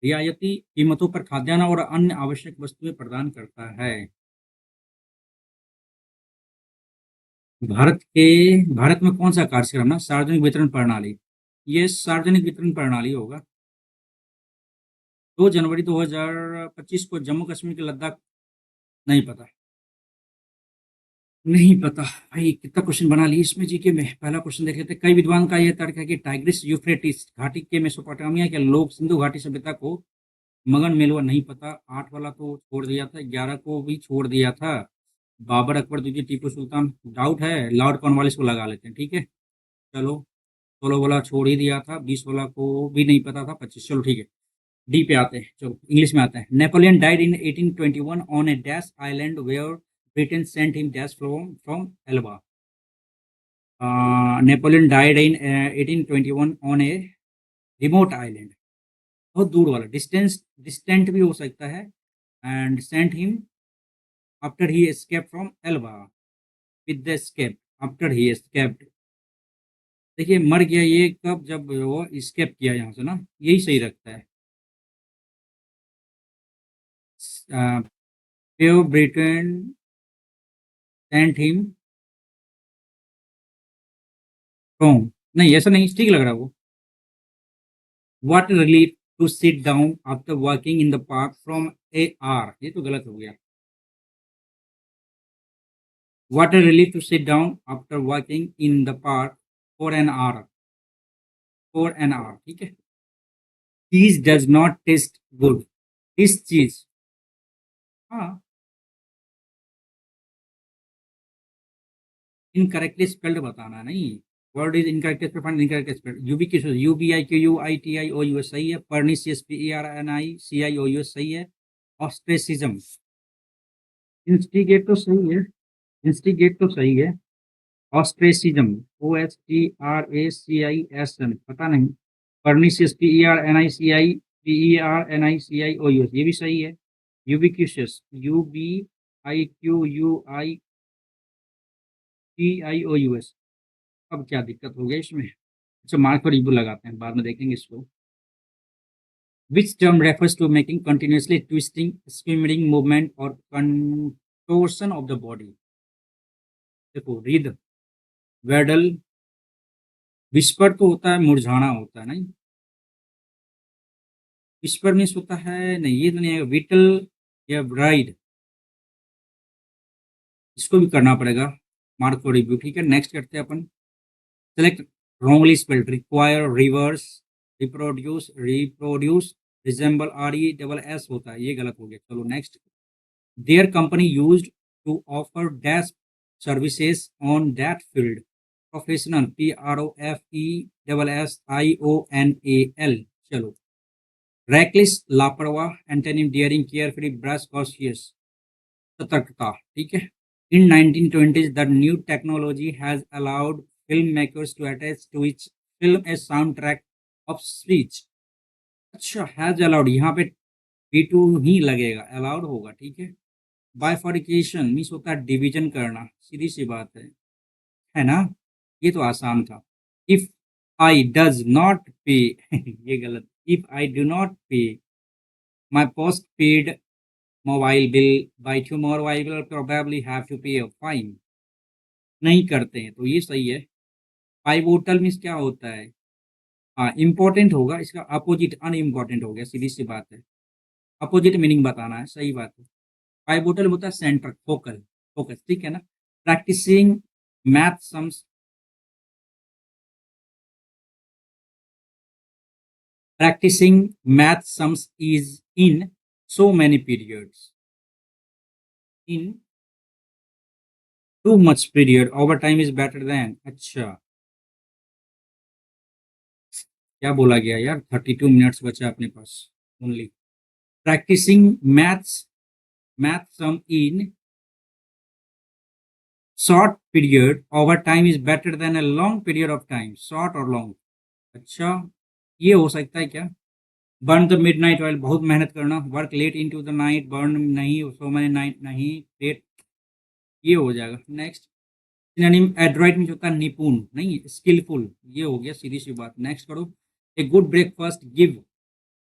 रियायती कीमतों पर खाद्यान्न और अन्य आवश्यक वस्तुएं प्रदान करता है? भारत में कौन सा कार्यक्रम ना, सार्वजनिक वितरण प्रणाली, ये सार्वजनिक वितरण प्रणाली होगा। 2 जनवरी 2025 को जम्मू कश्मीर के लद्दाख, नहीं पता, नहीं पता भाई। कितना क्वेश्चन बना लिए इसमें जीके में। पहला क्वेश्चन देख लेते हैं। कई विद्वान का यह तर्क है कि टाइग्रिस यूफ्रेटिस घाटी के मेसोपोटामिया के लोग सिंधु घाटी सभ्यता को मगन मेलवा, नहीं पता। 8 वाला तो छोड़ दिया था, 11 को भी छोड़ दिया था। बाबर, अकबर, द्वितीय, टीपू सुल्तान, डाउट है। लॉर्ड कॉर्नवालिस को लगा लेते हैं, ठीक है। चलो, 16 वाला छोड़ ही दिया था, 20 वाला को भी नहीं पता था, 25, चलो ठीक है। डी पे आते हैं, चलो इंग्लिश में आते हैं। Napoleon died in 1821 on a dash island where Britain sent him dash from from Elba. Napoleon died in 1821 on a remote island, बहुत दूर वाला, डिस्टेंट भी हो सकता है। And sent him after he escape from Elba, with the escape, after he escaped. देखिए, मर गया ये कब, जब वो एस्केप किया यहाँ से ना, यही सही रखता है। ब्रिटेन सेंट हिम फ्रॉम, नहीं ऐसा नहीं, ठीक लग रहा है वो। What a relief to sit down after walking in the park from a hour, ये तो गलत हो गया। What a relief to sit down after walking in the park for an hour, for an hour, ठीक है। Cheese does not taste good, this cheese, हाँ, incorrectly spelled बताना नहीं। Word is incorrectly spelled, find incorrectly spelled. यूबी किस, यूबीआई Q U I T I O U S सही है। Pernicious P E R N I C I O U S सही है। ऑस्ट्रेसिज्म, इंस्टिगेट तो सही है, इंस्टिगेट तो सही है। Ostracism, O H T R A C I S M, पता नहीं। Pernicious P E R N I C I P E R N I C I O U S, ये भी सही है। Ubiquitous, U B I Q U I T I O U S. अब क्या दिक्कत हो गई इसमें। अच्छा, मार्क और ईबू लगाते हैं, बाद में देखेंगे इसको। Which term refers to making continuously twisting swimming movement और कंटोर्शन ऑफ द बॉडी? देखो, रिद, वेडल, विस्पर तो होता है, मुरझाना होता है नहीं। विस्पर मीन्स होता है, नहीं ये तो नहीं है। विटल या ब्राइड, इसको भी करना पड़ेगा मार्क फॉर रिव्यू, ठीक है। नेक्स्ट करते हैं अपन। Select wrongly spelled, require, reverse, reproduce, resemble, R E double S होता है, ये गलत हो गया। चलो next. Their company used to offer dash services on that field, professional, P R O F E double S I O N A L. चलो, reckless, लापरवाह, antonym daring, carefree, brash, cautious, सतर्कता, ठीक है। In 1920s, the new technology has allowed filmmakers to attach to each film a soundtrack of speech. अच्छा, has allowed, यहाँ पे B to ही लगेगा, allowed होगा, ठीक है। बाइफरिकेशन मीन्स होता है डिवीजन करना, सीधी सी बात है ना। ये तो आसान था। इफ आई डज नॉट पे ये गलत। इफ आई डू नॉट पे my post paid mobile bill by tomorrow I will probably have to pay a fine. नहीं करते हैं तो ये सही है। पाइवोटल मीन्स क्या होता है? हाँ, इम्पोर्टेंट होगा, इसका अपोजिट अनइम्पोर्टेंट हो गया, सीधी-सी बात है। अपोजिट मीनिंग बताना है, सही बात है। पाइवोटल होता है सेंटर, फोकल, फोकस, ठीक है ना? Practicing math sums practicing math sums is in so many periods. In too much period, overtime is better than. अच्छा, क्या बोला गया यार? 32 मिनट्स बचा अपने पास only. Practising math sum in short period over time is better than a long period of time. Short और long, अच्छा ये हो सकता है क्या? बर्न द मिडनाइट ऑयल, बहुत मेहनत करना। Work late into the night, burn नहीं, सो मैनी नाइट नहीं, पेट, ये हो जाएगा। नेक्स्ट सिनोनिम एड्रॉइट मीन्स होता है निपुण, नहीं स्किलफुल, ये हो गया, सीधी सी बात। नेक्स्ट करो। A good breakfast give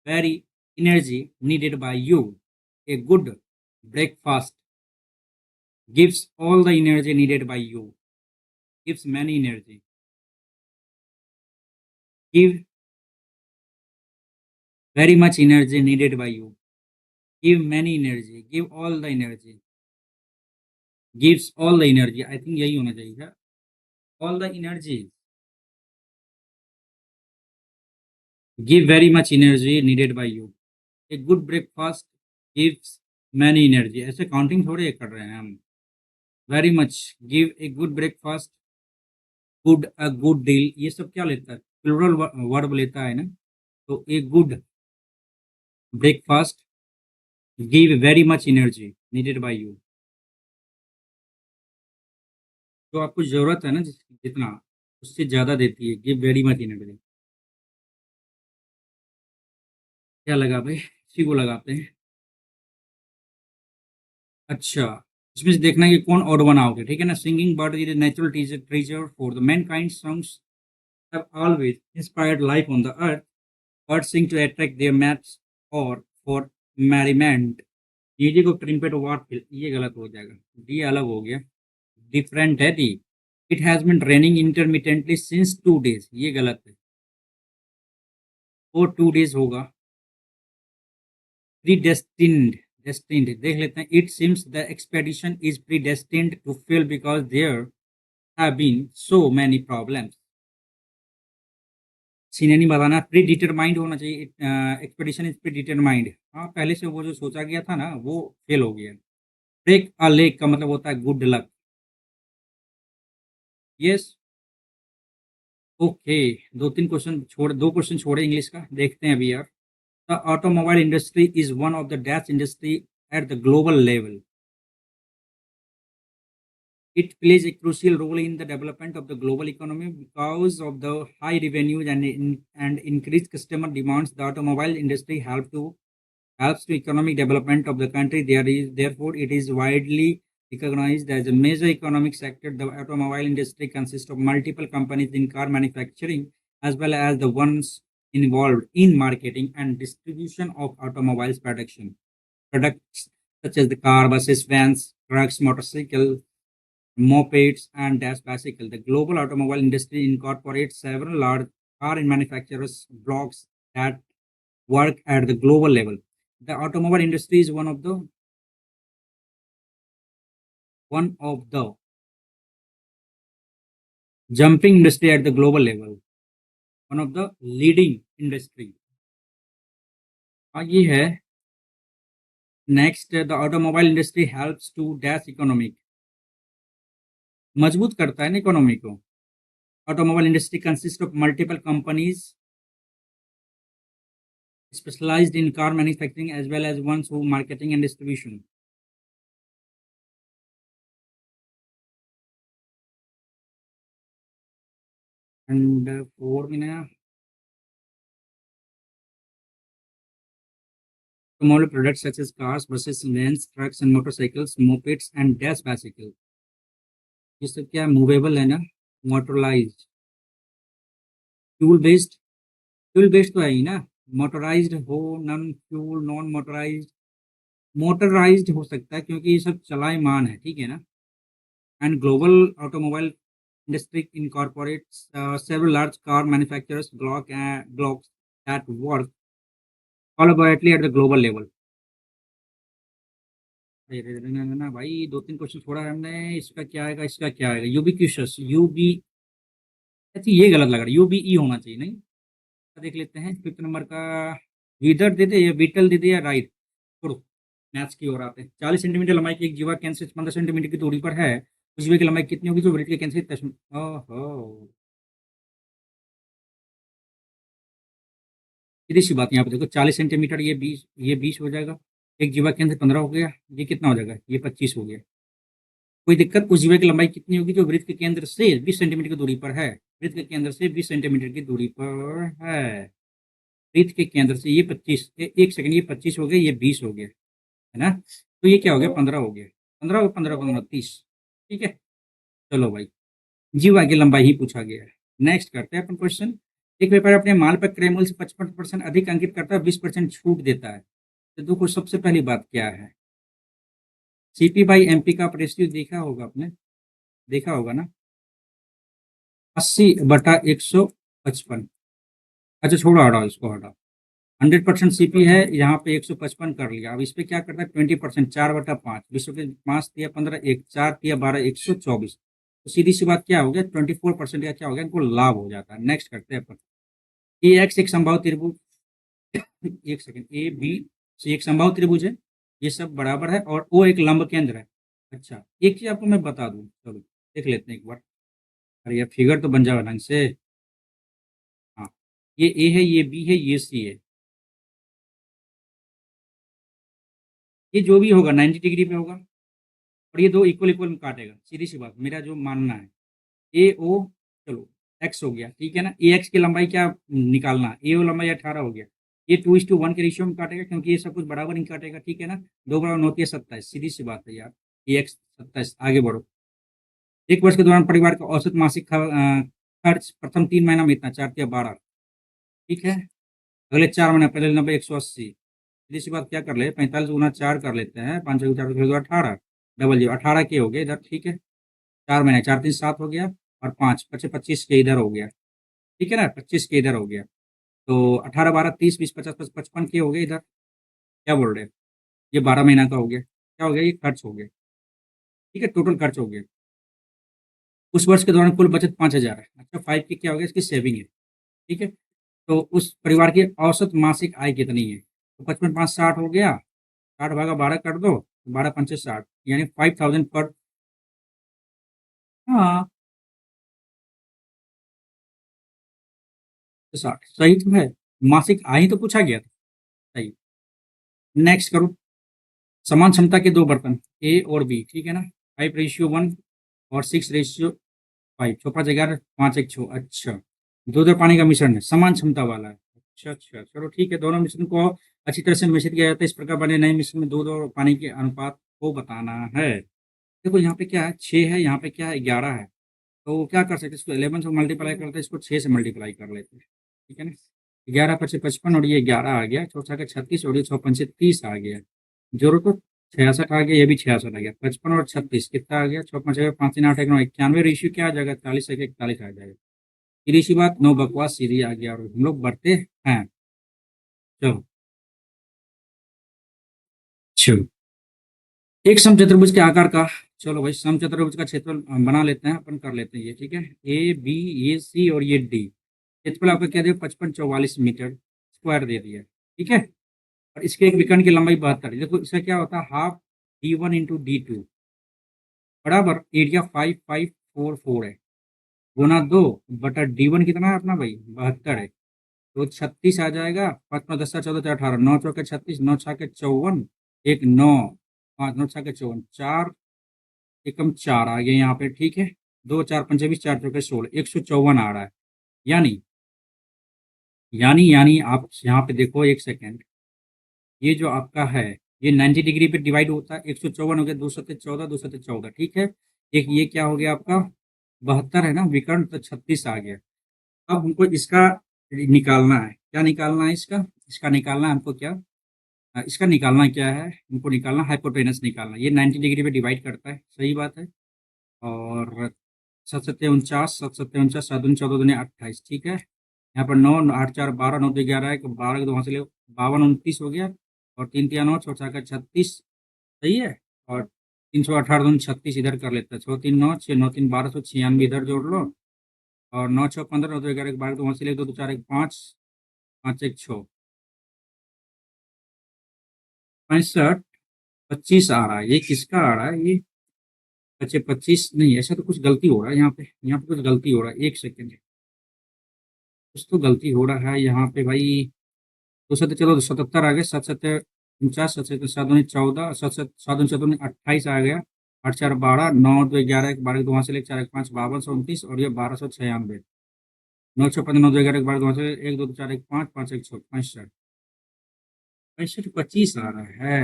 very energy needed bye you. A good breakfast gives all the energy needed by you, gives many energy, give very much energy needed by you, give many energy, give all the energy, gives all the energy, I think यही होना चाहिए था। all the energy, give very much energy needed by you, a good breakfast gives many energy, ऐसे counting थोड़े कर रहे हैं हम। Very much, give a good breakfast, good a good deal, ये सब क्या लेता है? प्लूरल वर्ब लेता है ना। तो a good breakfast give very much energy needed bye you, जो आपको ज़रूरत है ना जितना, उससे ज़्यादा देती है, गिव वेरी मच एनर्जी। क्या लगा भाई? इसी को लगाते हैं। अच्छा, इसमें से देखना है कि कौन ऑड वन आओगे, ठीक है ना? Singing bird is natural teacher treasure for the mankind, songs have always inspired life on the earth, birds sing to attract their mates और for merriment. Music of trumpet what, ये गलत हो जाएगा, D अलग हो गया, डिफरेंट है D. It has been raining intermittently since 2 days, ये गलत है, और 2 days होगा। predestined, destined देख लेते हैं। It seems the expedition is predestined to fail because there have been so many problems। Synonym बताना, प्री डिटरमाइंड होना चाहिए। एक्सपेडिशन इज प्री डिटरमाइंड, हाँ पहले से वो जो सोचा गया था ना वो फेल हो गया। ब्रेक अ लेग का मतलब होता है गुड लक। Yes, okay. दो क्वेश्चन छोड़े इंग्लिश का, देखते हैं अभी यार। The automobile industry is one of the dash industry at the global level. It plays a crucial role in the development of the global economy because of the high revenues and increased customer demands. The automobile industry helps to economic development of the country. Therefore, it is widely recognized as a major economic sector. The automobile industry consists of multiple companies in car manufacturing as well as the ones involved in marketing and distribution of automobiles production. Products such as the car, buses, vans, trucks, motorcycles, mopeds, and dash bicycle. The global automobile industry incorporates several large car manufacturers blocks that work at the global level. The automobile industry is one of the jumping industry at the global level, one of the leading industry। ये है next, the automobile industry helps to dash economic, मजबूत करता है ना economy को। Automobile industry consist of multiple companies specialized in car manufacturing as well as ones who marketing and distribution। And 4 automobile products such as cars, buses, vans, trucks and motorcycles, mopeds and dash bicycle, ये सब क्या movable है ना, मोटरलाइज्ड, fuel based तो है ही ना। Motorised हो, non fuel, non motorised, motorised हो सकता है क्योंकि ये सब चलायमान है, ठीक है ना? And global automobile industry incorporates several large car manufacturers blocks that work collaboratively at the global level. अरे रे ना, ना, ना भाई 2-3 क्वेश्चन छोड़ा है हमने, इसका क्या आएगा, इसका क्या आएगा? यूबिक्यूटस, यूबी, अच्छा ये गलत लग रहा है, यूबीई होना चाहिए, नहीं? देख लेते हैं 5th नंबर का। विदर दे दे या बीटल दे दे या राइट, छोड़ो, मैथ्स की ओर आते हैं। 40 सेंटीमीटर लंबाई की एक जीवा केंद्र से 15 सेंटीमीटर की दूरी पर है, उस जीवा की लंबाई कितनी होगी जो वृत्त के केंद्र से ओहो, सीधी सी बात, यहाँ पे देखो 40 सेंटीमीटर, ये 20 हो जाएगा, एक जीवा केंद्र से 15 हो गया, ये कितना हो जाएगा, ये 25 हो गया। कोई दिक्कत, उस जीवा की लंबाई कितनी होगी जो वृत्त के केंद्र से 20 सेंटीमीटर की दूरी पर है, वृत्त के केंद्र से 20 सेंटीमीटर की दूरी पर है, वृत्त के केंद्र से, ये 25, एक सेकंड, ये 25 हो गया, ये 20 हो गया, है ना? तो ये क्या हो गया, 15 हो गया, 15 और 15 15 30, ठीक है। चलो भाई, जीवा की लंबाई ही पूछा गया है। नेक्स्ट करते हैं अपन क्वेश्चन। एक व्यापारी अपने माल पर क्रय मूल्य से 55% अधिक अंकित करता है, 20% छूट देता है। तो देखो सबसे पहली बात क्या है, सीपी बाई एमपी का रेशियो देखा होगा आपने, देखा होगा ना, 80/155। अच्छा छोड़ो, हटाओ इसको, हटाओ। 100% सीपी है, यहाँ पे 155 कर लिया। अब इस पे क्या करता है, 20%, 4/5, 20 के 5 दिया 15, एक 4 दिया 12, 124। तो सीधी सी बात क्या हो गया, 24% का क्या हो गया, इनको लाभ हो जाता है। नेक्स्ट करते हैं अपन। ए एक्स एक संभाव त्रिभुज, एक सेकंड, ए बी से एक संभाव त्रिभुज है, ये सब बराबर है, और ओ एक लंब केंद्र है। अच्छा एक चीज आपको मैं बता दूं, चलो देख लेते हैं एक बार। अरे यार फिगर तो बन जाएगा ढंग से। हाँ, ये ए है, ये बी है, ये सी है, ये जो भी होगा 90 डिग्री पे होगा, और ये दो इक्वल इक्वल में काटेगा, सीधी सी बात, मेरा जो मानना है। ए ओ, चलो एक्स हो गया, ठीक है ना? ए एक्स की लंबाई क्या निकालना, ए ओ लंबाई 18 हो गया, ये 2:1 के रेशियो में काटेगा क्योंकि ये सब कुछ बराबर नहीं काटेगा, ठीक है ना? 2 × 9 = 27, सीधी सी बात है यार। ए एक्स 27, आगे बढ़ो। एक वर्ष के दौरान परिवार का औसत मासिक खर्च प्रथम 3 महीना में इतना, 4 × 12, ठीक है। अगले 4 महीने पहले 90 180, सीधी सी बात, क्या कर ले, 45 × 4 कर लेते हैं, 5 × 4 = 18, डबल जीरो 18 के हो गए इधर, ठीक है। 4 महीने, 4 × 3 = 7 हो गया, और 5 × 25 के इधर हो गया, ठीक है ना, 25 के इधर हो गया। तो 18 12 30 20 50 55 के हो गए इधर, क्या बोल रहे हैं? ये 12 महीना का हो गया, क्या हो गया, ये खर्च हो गया, ठीक है, टोटल खर्च हो गया। उस वर्ष के दौरान कुल बचत 5,000 है। अच्छा 5 की क्या हो गया, इसकी सेविंग है, ठीक है। तो उस परिवार की औसत मासिक आय कितनी है, तो 55 5 60 हो गया, 60/12 कर दो, 12 × 5 = 60, यानी 5,000 पर। हाँ, 60 सही तो है, मासिक आय ही तो पूछा गया था, सही। नेक्स्ट करो, समान क्षमता के दो बर्तन ए और बी, ठीक है ना, 5:1 और 6:5, 6×5 = 11, 5 × 1 = 6, अच्छा, दूध और पानी का मिश्रण है, समान क्षमता वाला है। अच्छा अच्छा, चलो ठीक है, दोनों मिश्रण को अच्छी तरह से मिश्रित किया जाता है, इस प्रकार बने नए मिश्रण में दूध और पानी के अनुपात को बताना है। देखो यहाँ पे क्या है, 6 है, यहाँ पे क्या है, 11 है, तो क्या कर सकते हैं, इसको 11 से मल्टीप्लाई करते हैं, इसको 6 से मल्टीप्लाई कर लेते हैं, ठीक है ना। 11 × 5 = 55, और ये 11 आ गया, 4×6 = 36, और ये 6×5 = 30 आ गया, जोड़ो तो 66 आ गया, ये भी 66 आ गया, 55 और 36 कितना आ गया, 6×5 = 5 × 3 = 8 × 9 = 91, रेशियो क्या आ जाएगा, 40:41 आ जाएगा। सीधी सी बात, नो बकवास, सीधी आ गया, और हम लोग बढ़ते हैं। चलो, चलो, एक समचतुर्भुज के आकार का, चलो भाई समचतुर्भुज का क्षेत्रफल बना लेते हैं, अपन कर लेते हैं ये, ठीक है। ए बी, ये सी और ये डी, क्षेत्रफल आपका क्या दिया, 5544 मीटर स्क्वायर दे दिया, ठीक है। और इसके एक विकर्ण की लंबाई 72 है। देखो इसका क्या होता है, हाफ D1 × D2 बराबर एरिया 5544 है, गुना 2/D1 कितना है अपना भाई, 72 है, तो 36 आ जाएगा। 5×9 = 10, 14 × 4 = 18, 9×4 = 36, 9×6 = 54, एक 9, 5 9×6 = 54, 4 × 1 = 4 आ गया यहाँ पे, ठीक है। 2 4 × 5 = 20, 4 × 4 = 16, 154 आ रहा है। यानी यानी आप यहाँ पे देखो एक सेकेंड, ये जो आपका है, ये 90 डिग्री पे डिवाइड होता है, 154 हो गया, 2×7 = 14, 2×7 = 14, ठीक है। एक ये क्या हो गया आपका, 72 है ना विकर्ण, तो 36 आ गया। अब हमको इसका निकालना है, क्या निकालना है इसका, इसका निकालना है हमको क्या, इसका निकालना क्या है, हमको निकालना हाइपोटेनस निकालना। ये 90 डिग्री पे डिवाइड करता है, सही बात है। और 7 सत्ते 49, 7 सत्ते 49, 7 दूनी 14, 14 दूनी 28, ठीक है। यहाँ पर 9, 8 4 12, 9 2 11 है, 12 के 2 वहाँ से ले 52 29 हो गया। और 3 तिया 9, 6 4 36, सही है। और 318 दूनी 36 इधर कर लेते हैं, 6 3 9, 6 9 3 1296 इधर जोड़ लो। और 9 6 15, 9 2 11, 12 तो वहाँ से ले 2 2 4 1 5, 5 1 6, 65 25 आ रहा है। ये किसका आ रहा है ये? अच्छा 25 नहीं, ऐसा तो कुछ गलती हो रहा है यहाँ पे कुछ गलती हो रहा है, एक सेकेंड। कुछ तो गलती हो रहा है यहाँ पे भाई। तो सत्तर, चलो 77 आ गया, 7 7 49, 7 7 7 14, 7 7 7 28 आ गया। 8 4 12, 9 2 11, 12 2 वहाँ से ले 4 1 5, 52 29, और ये 1296। 9 6 15, 9 2 11, 12 2 वहाँ से 1 2 4 1 5, 5 1 6, 65। 65 25 आ रहा है।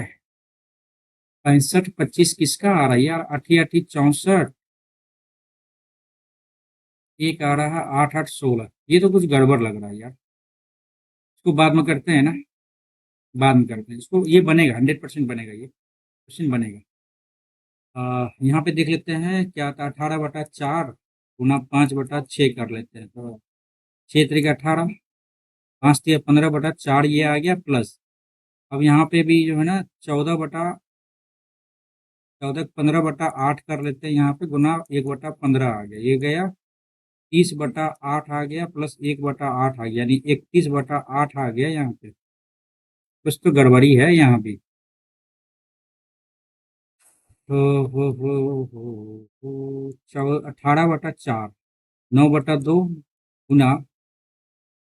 65 25 किसका आ रहा है यार? 8 8 64, एक आ रहा है 8 8 16। ये तो कुछ गड़बड़ लग रहा है यार। इसको बाद में करते हैं ना, बाद में करते हैं इसको। ये बनेगा, 100% बनेगा, ये क्वेश्चन बनेगा। यहाँ पे देख लेते हैं क्या था। 18/4 गुना 5/6 कर लेते हैं, तो 6 3 18, 5 3 15/4 ये आ गया प्लस। अब यहाँ पे भी जो है ना 14 15/8 कर लेते हैं, यहाँ पे गुना 1/15 आ गया, ये गया। 30/8 आ गया प्लस 1/8 आ गया, यानी 31/8 आ गया यहाँ पे। कुछ तो गड़बड़ी है यहाँ भी। हो 18/4, 9/2 गुना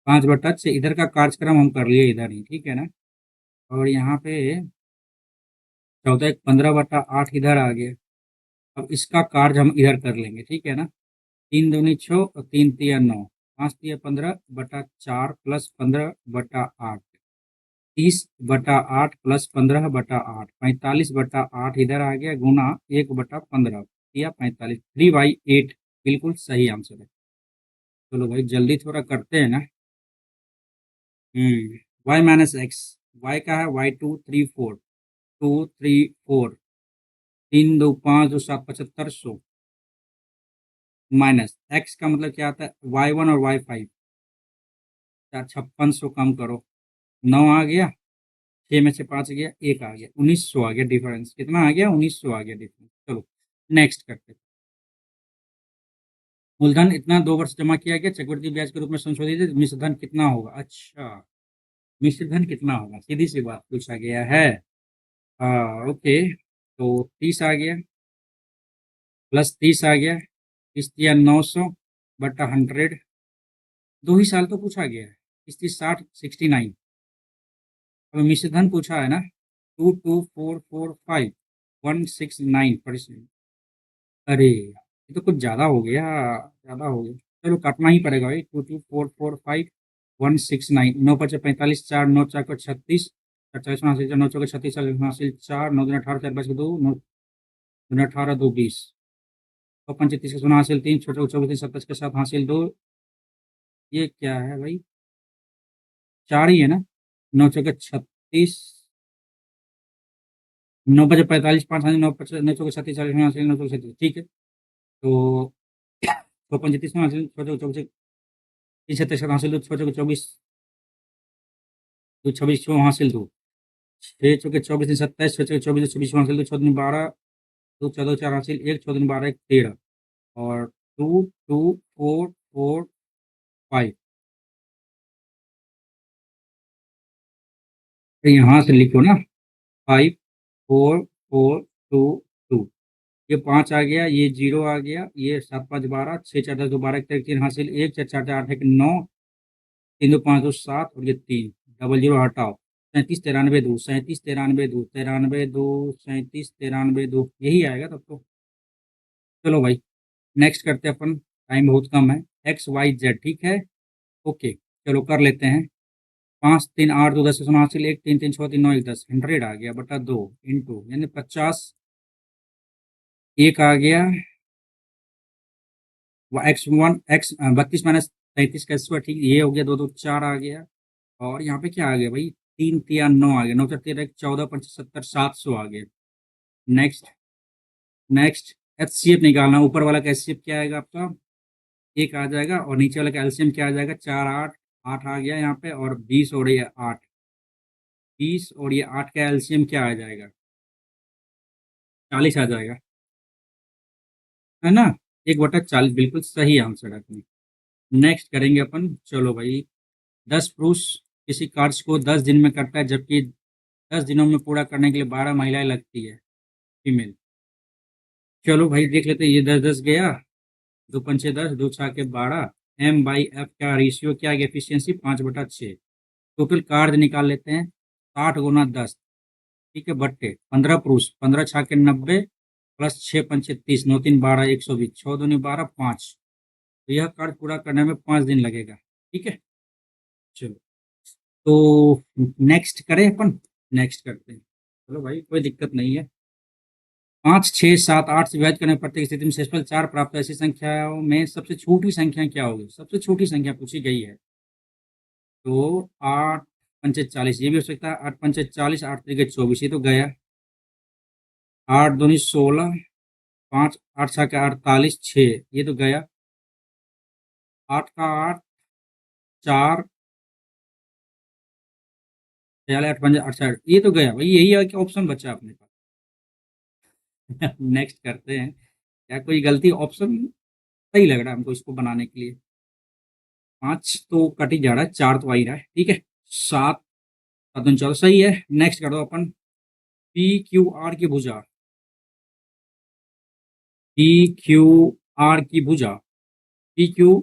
5/6। इधर का कार्यक्रम हम कर लिए इधर ही, ठीक है ना। और यहाँ पे 14 1 15/8 इधर आ गया। अब इसका कार्य हम इधर कर लेंगे, ठीक है ना। 3 दूनी 6 और 3 तिया 9, 5 तिया 15/4 प्लस 15/8, 30/8 प्लस 15/8, 45/8 इधर आ गया, गुना 1/15 या 45, 3/8 बिल्कुल सही आंसर है। चलो भाई जल्दी थोड़ा करते हैं ना। वाई माइनस एक्स, वाई का है y2 3 4, 2 3 4, 3 2 5 2 7 7500, माइनस एक्स का मतलब क्या आता है? y1 और y5। 5600 कम करो, 9 आ गया, 6 में से 5 गया, 1 आ गया, 1900 आ गया डिफरेंस। कितना आ गया? 1900 आ गया डिफरेंस। चलो नेक्स्ट करते हैं। मूलधन इतना 2 वर्ष जमा किया गया, चक्रवृद्धि ब्याज के रूप में संशोधित है, मिश्र धन कितना होगा? अच्छा, मिश्र धन कितना होगा, सीधी सी बात पूछा गया है। ओके, तो 30 आ गया प्लस 30 आ गया, 30 या 900/100। 2 ही साल तो पूछा गया है, 30 30 60 69। अब मिश्र धन पूछा है ना, 22445 169%। अरे ये तो कुछ ज़्यादा हो गया, ज़्यादा हो गया। चलो काटना ही पड़ेगा भाई। 22445 169, 9 5 45, 4 9 4 को 36, 48 में हासिल 9 4 36, हासिल 4, 9 2 18, 4 5 2, 9 2 18 2 20, 35 के 16 हासिल 3, छोटे को 24 27 के साथ हासिल 2। ये क्या है भाई? 4 ही है ना। 9 4 36, 9 5 45 5 हासिल 9 9 4 36, 40 में हासिल 9 4 36, ठीक है। तो 35 में हासिल, छोटे को 24, 36 हासिल 2, छोटे को 24 2, 26 हासिल 2, 6 चौके 24 27, 6 चौके 24 26 हासिल 2, 6 12 2, 14 4 हासिल 1, 6 12 1 13, और 2 2 4 4 5। तो यहाँ से लिखो ना, 5 4 4 2 2। ये 5 आ गया, ये 0 आ गया, ये 7 5 12, 6 4 10 2 12 1 3 हासिल 1, 4 4 8 1 9, 3 2 5 2 7, और ये 3 डबल 0 हटाओ। 37 93 2, 37 93 2, 93 2, 37 93 2, यही आएगा तब तो। चलो भाई नेक्स्ट करते हैं अपन, टाइम बहुत कम है। एक्स वाई जेड, ठीक है। ओके चलो कर लेते हैं। 5 3 8 2 10 हासिल 1, 3 3 6 3 9 1 10, 100 आ गया बटा 2 इंटू, यानी 50। एक आ गया x1 x 32 माइनस 33 का स्क्वायर, ठीक, ये हो गया 2 2 4 आ गया। और यहाँ पे क्या आ गया भाई? 3 तिया 9 आ गया, 9 4 13 14 5 70 700 आ गया। नेक्स्ट नेक्स्ट एचसीएफ निकालना, ऊपर वाला का एचसीएफ क्या आएगा आपका, एक आ जाएगा, और नीचे वाला का एलसीएम क्या आ जाएगा, 4 8 8 आ गया यहाँ पे, और 20 और ये 8, 20 और ये 8 का एलसीएम क्या आ जाएगा, 40 आ जाएगा, है ना। 1/40 बिल्कुल सही आंसर है अपनी। नेक्स्ट करेंगे अपन, चलो भाई। 10 पुरुष किसी कार्य को 10 दिन में करता है, जबकि 10 दिनों में पूरा करने के लिए 12 महिलाएं लगती है, फीमेल। चलो भाई देख लेते हैं, ये 10 10 गया, 2 पंचे 10, 2 छाके 12, एम बाई एफ का रेशियो क्या है, एफिशिएंसी 5/6। टोटल कार्य निकाल लेते हैं, 60 × 10, ठीक है, बट्टे 15 पुरुष, 15 छाके 90, प्लस 6 पंचे 30, 9 3 12, 120, 6 दूनी 12, 5। तो यह कार्य पूरा करने में 5 दिन लगेगा, ठीक है। चलो, तो नेक्स्ट करें अपन, नेक्स्ट करते हैं, चलो भाई कोई दिक्कत नहीं है। 5 6 7 8 से विभाजित करने पर प्रत्येक स्थिति में शेषफल 4 प्राप्त है, ऐसी संख्याओं में सबसे छोटी संख्या क्या होगी, सबसे छोटी संख्या पूछी गई है। तो 8 पंचे 40, ये भी हो सकता है, 8 पंचे 40, 8 तरीके 24, ये तो गया। 8 दूनी 16, 5 8 छः का 48, 6, ये तो गया। 8 का 8, 4 8 पंजे 68, ये तो गया भाई, यही ऑप्शन बचा अपने पास। नेक्स्ट करते हैं, क्या कोई गलती, ऑप्शन सही लग रहा है हमको इसको बनाने के लिए। 5 तो कट ही जा रहा है, 4 तो आ ही रहा है, ठीक है। 7 7 चलो सही है। नेक्स्ट कर दो अपन, पी क्यू आर की भुजा, पी क्यू आर की भुजा, पी क्यू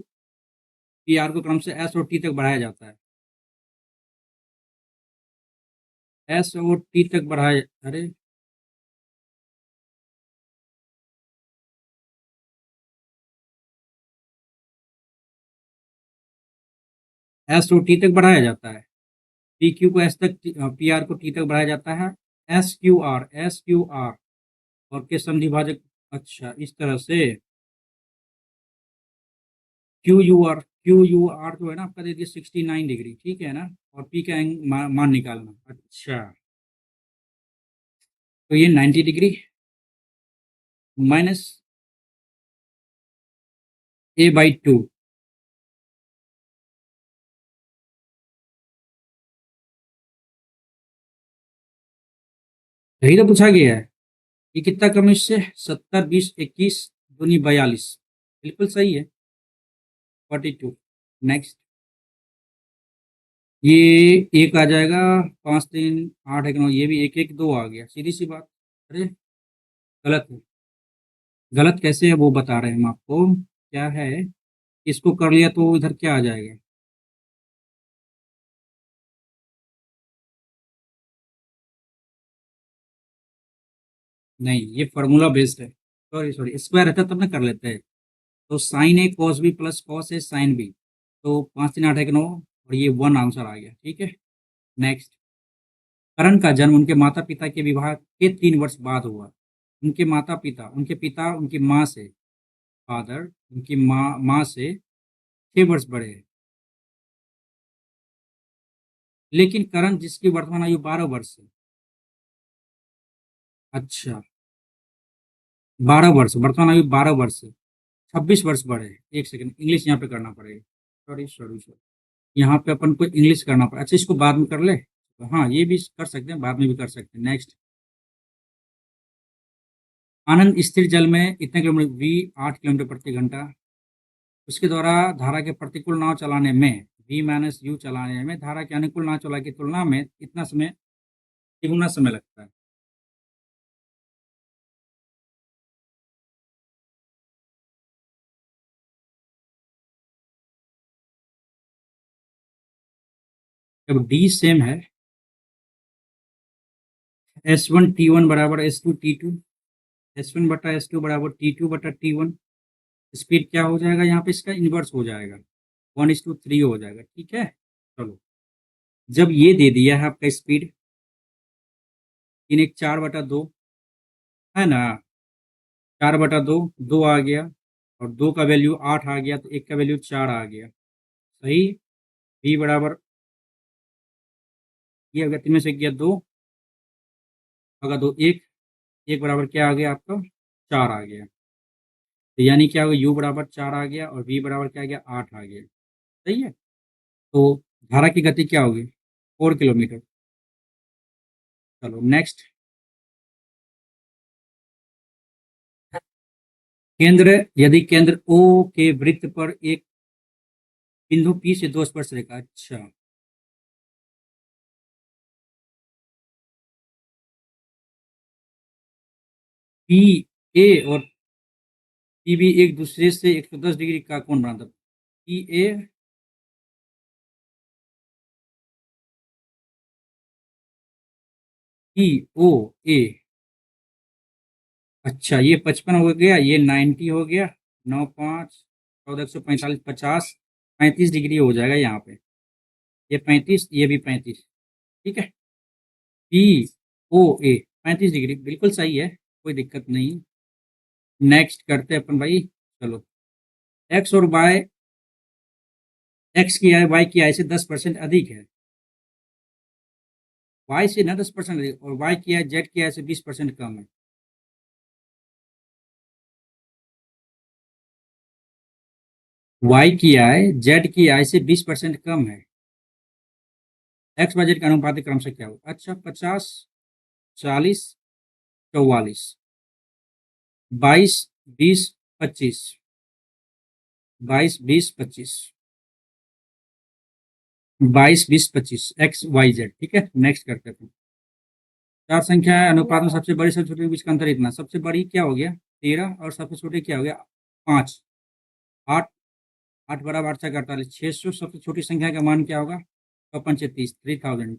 पी आर को क्रम से एस और टी तक बढ़ाया जाता है, एस और टी तक बढ़ाया, अरे एस और टी तक बढ़ाया जाता है, पी क्यू को एस तक, पी आर को टी तक बढ़ाया जाता है, एस क्यू आर और के संधिभाजक, अच्छा इस तरह से। क्यू यू आर जो है ना आपका दे दिया 69 डिग्री, ठीक है ना, और पी का मान निकालना, अच्छा। तो ये 90 डिग्री माइनस a/2, यही तो पूछा गया है। ये कितना कम इससे, 70 20 21 दूनी 42, बिल्कुल सही है, 42। नेक्स्ट, ये एक आ जाएगा, 5 3 8 1 9, ये भी एक एक 2 आ गया, सीधी सी बात। अरे गलत है, गलत कैसे है वो बता रहे हैं हम आपको, क्या है, इसको कर लिया तो इधर क्या आ जाएगा, नहीं ये फार्मूला बेस्ड है, सॉरी सॉरी, स्क्वायर रहता तब ना कर लेते हैं। तो sign A cos B plus cos A sine B, तो 5 3 8 1 9, और ये 1 आंसर आ गया, ठीक है। नेक्स्ट, करण का जन्म उनके माता पिता के विवाह के 3 वर्ष बाद हुआ। उनके माता पिता, उनके पिता उनकी माँ से, फादर उनकी माँ से 6 वर्ष बड़े हैं, लेकिन करण जिसकी वर्तमान आयु 12 वर्ष है, अच्छा 12 वर्ष, वर्तमान आयु 12 वर्ष है, 26 वर्ष बड़े हैं। एक सेकंड, इंग्लिश यहाँ पे करना पड़ेगा, सॉरी सॉरी सॉरी, यहाँ पे अपन को इंग्लिश करना पड़ेगा, अच्छा इसको बाद में कर ले, तो हाँ ये भी कर सकते हैं, बाद में भी कर सकते हैं। नेक्स्ट, आनंद स्थिर जल में इतने किलोमीटर, वी 8 किलोमीटर प्रति घंटा, उसके द्वारा धारा के प्रतिकूल नाव चलाने में, v - u चलाने में धारा के अनुकूल नाव चला की तुलना में कितना समय, तिगुना समय लगता है। जब डी सेम है, S1 T1 बराबर S2 T2, S1/S2 बराबर T2/T1, स्पीड क्या हो जाएगा यहाँ पे, इसका इन्वर्स हो जाएगा, 1:3 हो जाएगा, ठीक है। चलो, जब ये दे दिया है आपका स्पीड, 3 1 4/2, है ना, 4/2, 2 आ गया, और 2 का वैल्यू 8 आ गया, तो 1 का वैल्यू 4 आ गया, सही। v बराबर ये हो गया 3 में से गया 2, होगा 2 1, 1 बराबर क्या आ गया आपका 4 आ गया। तो यानी क्या होगा, यू बराबर 4 आ गया और वी बराबर क्या आ गया 8 आ गया। सही है। तो धारा की गति क्या होगी 4 किलोमीटर। चलो नेक्स्ट। केंद्र, यदि केंद्र ओ के वृत्त पर एक बिंदु पी से 2 स्पर्श रेखा, अच्छा पी ए और पी बी एक दूसरे से 110 डिग्री का कोण बनाता, पी ए पी ओ ए, अच्छा ये 55 हो गया, ये 90 हो गया, 9 5 14 145 50 35 डिग्री हो जाएगा यहाँ पे, ये 35 ये भी 35। ठीक है, पी ओ ए 35 डिग्री बिल्कुल सही है, कोई दिक्कत नहीं। नेक्स्ट करते हैं अपन भाई। चलो, एक्स और वाई, एक्स की आय वाई की आय से 10% अधिक है, वाई से ना 10% अधिक, और वाई की आय जेड की आय से 20% कम है। वाई की आय जेड की आय से 20% कम है, एक्स वाई जेड का अनुपातिक क्रम से क्या हो, अच्छा 50 40 44 22 20 25 22 20 25 22 20 25 एक्स वाई जेड। ठीक है, नेक्स्ट करते हैं। चार संख्या है, अनुपात में सबसे बड़ी सबसे छोटी के बीच का अंतर इतना, सबसे बड़ी क्या हो गया 13 और सबसे छोटी क्या हो गया 5, 8, 8 बराबर 8 छः 48, 600 सबसे छोटी संख्या का मान क्या होगा 30, 3000।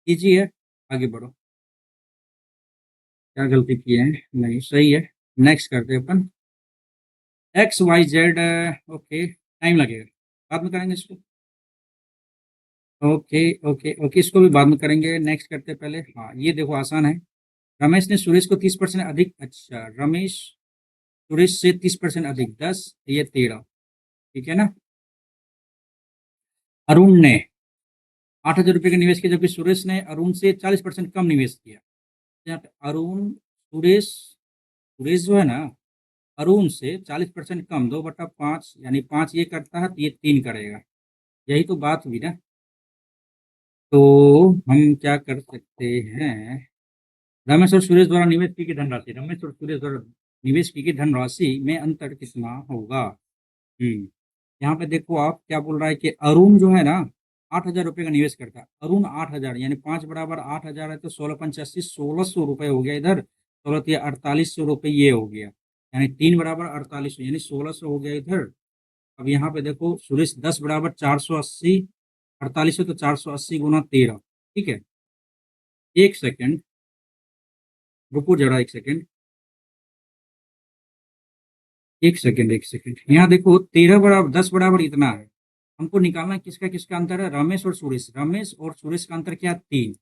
इजी है, आगे बढ़ो। क्या गलती किए हैं, नहीं सही है। नेक्स्ट करते हैं अपन, X Y Z, okay time लगेगा, बाद में करेंगे इसको। ओके ओके ओके, इसको भी बाद में करेंगे। नेक्स्ट करते हैं पहले, हाँ ये देखो आसान है। रमेश ने सुरेश को 30% अधिक, अच्छा रमेश सुरेश से 30% अधिक 10, ये 13। ठीक है ना। अरुण ने 8,000 रुपये का निवेश किया, जबकि सुरेश ने अरुण से 40% कम निवेश किया। यहाँ पे अरुण सुरेश, सुरेश जो है ना अरुण से 40% कम, 2/5 यानी 5 ये करता है तो ये 3 करेगा, यही तो बात हुई ना। तो हम क्या कर सकते हैं, रमेश और सुरेश द्वारा निवेश की गई धनराशि, रमेश और सुरेश द्वारा निवेश की गई धनराशि में अंतर कितना होगा। यहाँ पे देखो आप क्या बोल रहा है कि अरुण जो है ना 8,000 रुपये का निवेश करता है, अरुण 8,000 यानी 5 बराबर 8,000 है तो 16 × 85 1600 रुपये हो गया इधर, 16 4800 रुपये ये हो गया, यानी 3 बराबर 4800 यानी 1600 हो गया इधर। अब यहाँ पे देखो सुरेश 10 बराबर 480, 4800 तो 480 गुना 13। ठीक है, एक सेकेंड रुको जरा, एक सेकेंड एक सेकेंड एक सेकेंड, यहाँ देखो 13 बराबर 10 बराबर इतना है, हमको निकालना है किसका किसका अंतर है, रमेश और सुरेश, रमेश और सुरेश का अंतर क्या 3,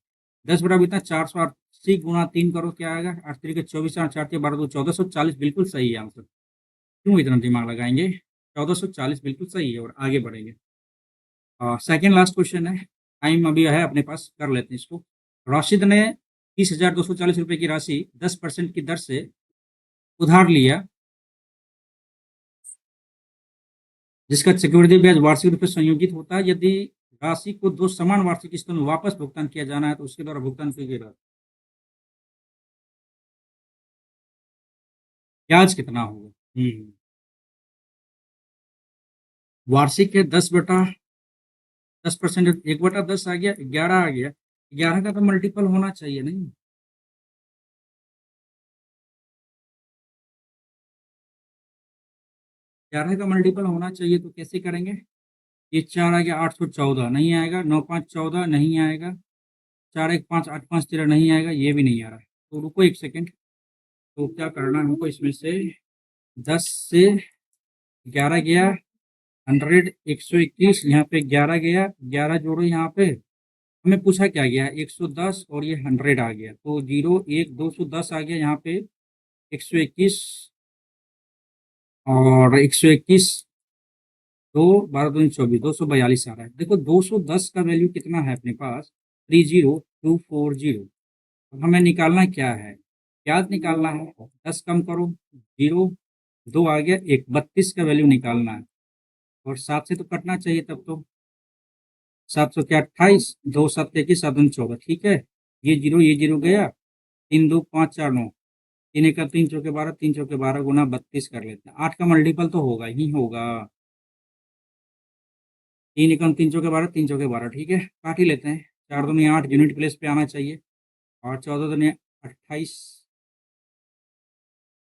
10 बराबर इतना 480 गुना 3 करो क्या आएगा 8 3 के 24 8 4 12 2 1440, बिल्कुल सही है आंसर। क्यों इतना दिमाग लगाएंगे, 1440 बिल्कुल सही है, और आगे बढ़ेंगे। सेकेंड लास्ट क्वेश्चन है, टाइम अभी है अपने पास, कर लेते हैं इसको। राशिद ने 30,240 रुपये की राशि 10% की दर से उधार लिया, जिसका चक्रवृद्धि ब्याज वार्षिक रूप से संयोजित होता है, यदि राशि को 2 समान वार्षिक किस्तों में वापस भुगतान किया जाना है तो उसके द्वारा भुगतान की गई ब्याज कितना होगा। वार्षिक है 10%, 1/10 आ गया 11 आ गया, 11 का तो मल्टीपल होना चाहिए नहीं, 11 का मल्टीपल होना चाहिए, तो कैसे करेंगे। ये 4 आ गया 814 नहीं आएगा, 9 5 14 नहीं आएगा, 4 1 5 8 5 13 नहीं आएगा, ये भी नहीं आ रहा है। तो रुको एक सेकेंड, तो क्या करना है हमको इसमें से 10 से 11 गया 100, 121, यहाँ पे 11 गया, 11 जोड़ो यहाँ पे, हमें पूछा क्या गया 110 और ये 100 आ गया, तो 0 1 210 आ गया यहाँ पे, 121 और 121 2 12 2 24 242 आ रहा है। देखो 210 का वैल्यू कितना है अपने पास, 30,240। अब हमें निकालना क्या है, क्या निकालना है, 10 कम करो, 0, 2 आ गया, 1, 32 का वैल्यू निकालना है। और 7 से तो कटना चाहिए तब तो, 7 सौ क्या 28, 2 7 21, 7 दूनी 14, ठीक है। ये जीरो गया, 3 2 5 4 9, 3 1 3 चौके 12, 3 चौके 12 गुना 32 कर लेते हैं। 8 का मल्टीपल तो होगा ही होगा, 3 एकम 3 चौके 12, 3 चौके 12, ठीक है, काट ही लेते हैं। 4 दूनी 8 यूनिट प्लेस पे आना चाहिए, और 14 दूनी 28,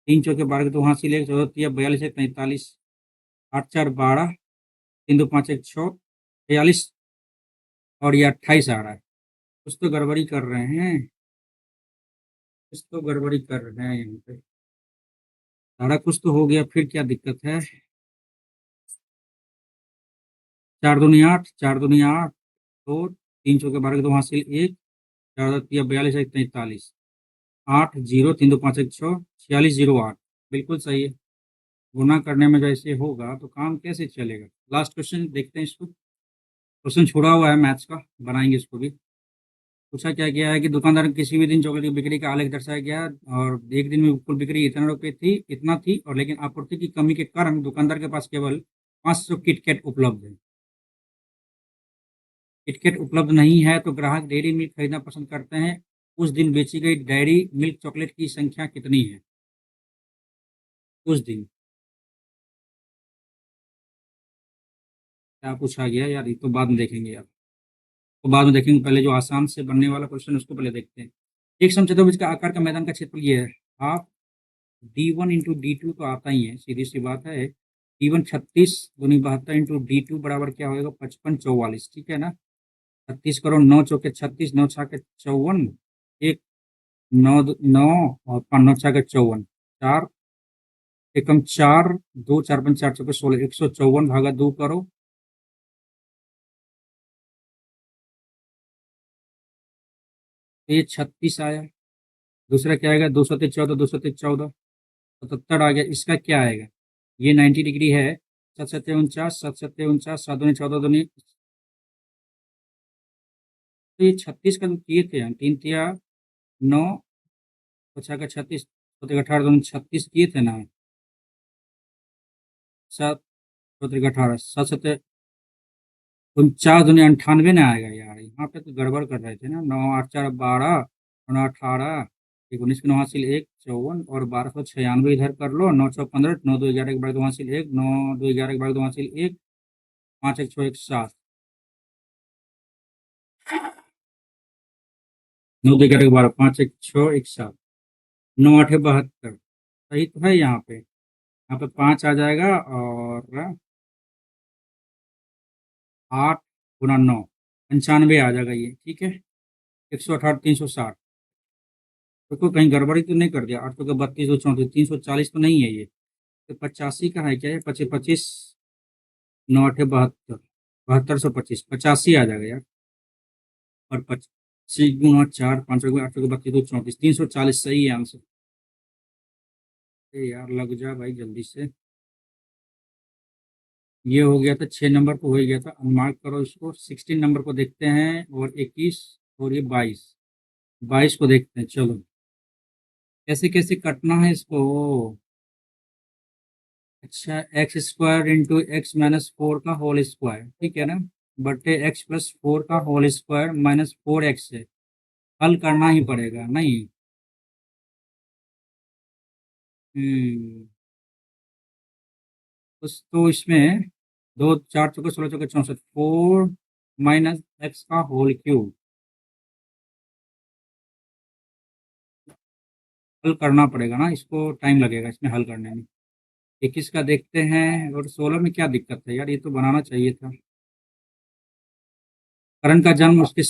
3 चौके 12 के तो वहाँ से ले 14 तिया 42 43, 8 4 12, 3 2 5 1 6, 46, और ये 28 आ रहा है। कुछ तो गड़बड़ी कर रहे हैं, कुछ तो गड़बड़ी कर रहे हैं यहाँ पे, सारा कुछ तो हो गया, फिर क्या दिक्कत है। 4 दूनी 8, 4 दूनी 8, 2, 3 चौके 12 के तो वहाँ से 1, 4 तिया 42 43, 8 0, 3 2 5 1 6, 46 0 8, बिल्कुल सही है। गुना करने में जैसे होगा तो काम कैसे चलेगा। लास्ट क्वेश्चन देखते हैं इसको, क्वेश्चन छोड़ा हुआ है मैथ्स का, बनाएंगे इसको भी। पूछा क्या गया है कि दुकानदार ने किसी भी दिन चॉकलेट की बिक्री का आलेख दर्शाया गया, और एक दिन में कुल बिक्री इतना रुपए थी, इतना थी, और लेकिन आपूर्ति की कमी के कारण दुकानदार के पास केवल 500 किटकैट उपलब्ध है। किटकैट उपलब्ध नहीं है तो ग्राहक डेयरी मिल्क खरीदना पसंद करते हैं। उस दिन बेची गई डेयरी मिल्क चॉकलेट की संख्या कितनी है उस दिन। क्या पूछा गया यार, ये तो बाद में देखेंगे यार, तो बाद में देखेंगे, पहले जो आसान से बनने वाला क्वेश्चन उसको पहले देखते हैं। एक समचतुर्भुज का आकार का मैदान का क्षेत्रफल ये है, हाफ D1 इंटू D2 तो आता ही है, सीधी सी बात है। D1 36 दूनी 72 इंटू D2 बराबर क्या होगा, 55 44, ठीक है ना। 36 करो, 9 चौके 36, 9 छाके 54, एक 9 9, और 5 9 छाके 54, 4 एकम 4, 2 4 5 4 चौके 16, 154 भागा 2 करो, तो ये 36 आया। दूसरा क्या आएगा, 214, 214, 77 आ गया। इसका क्या आएगा, ये 90 डिग्री है, 7 7 49, 7 7 49, 7 दूनी 14 दूनी, तो ये 36 का जो किए थे हम, 3 तिया 9, पछा का 36, 18 दूनी 36 किए थे ना, 7 18, 7 7 49 दूनी 98 ना आएगा यार, यहाँ पे तो गड़बड़ कर रहे थे ना। 9 8 4 12, 9 18, 19 के 9 हासिल 1 54, और 1296 इधर कर लो, 9 6 15, 9 2 11 के बाद 2 हासिल 1, 9 2 11 के बाद 2 हासिल 1, 5 1 6 1 7, 9 2 11 के 12, 5 1 6 1 7, 9 8 72, सही तो है यहाँ पे। यहाँ पे 5 आ जाएगा, और 8 गुना 9, 95 आ जाएगा ये, ठीक है। 118 360, तो कोई कहीं गड़बड़ी तो नहीं कर दिया, 8 तो 32 दो 34, 340 तो नहीं है ये, तो 85 का है क्या, है 25 25, 9 8 72, 7225, 85 आ जाएगा यार। और 25 गुना 4, 5 गुना 8 32 दो 34, 340 सही है आंसर। यार लग जा भाई जल्दी से। ये हो गया था 6 नंबर को, हो ही गया था, मार्क करो इसको। 16 नंबर को देखते हैं, और 21, और ये 22, 22 को देखते हैं, चलो कैसे कैसे कटना है इसको। अच्छा, x square into x minus 4 का होल स्क्वायर, ठीक है ना, बटे एक्स प्लस 4 का होल स्क्वायर माइनस 4x है, हल करना ही पड़ेगा नहीं। हम्म, तो इसमें 2 4 चौके 16 चौके 64, 4 - x का होल क्यूब, हल करना पड़ेगा ना इसको, टाइम लगेगा इसमें हल करने में। 21 का देखते हैं, और 16 में क्या दिक्कत है यार, ये तो बनाना चाहिए था। करण का जन्म उसके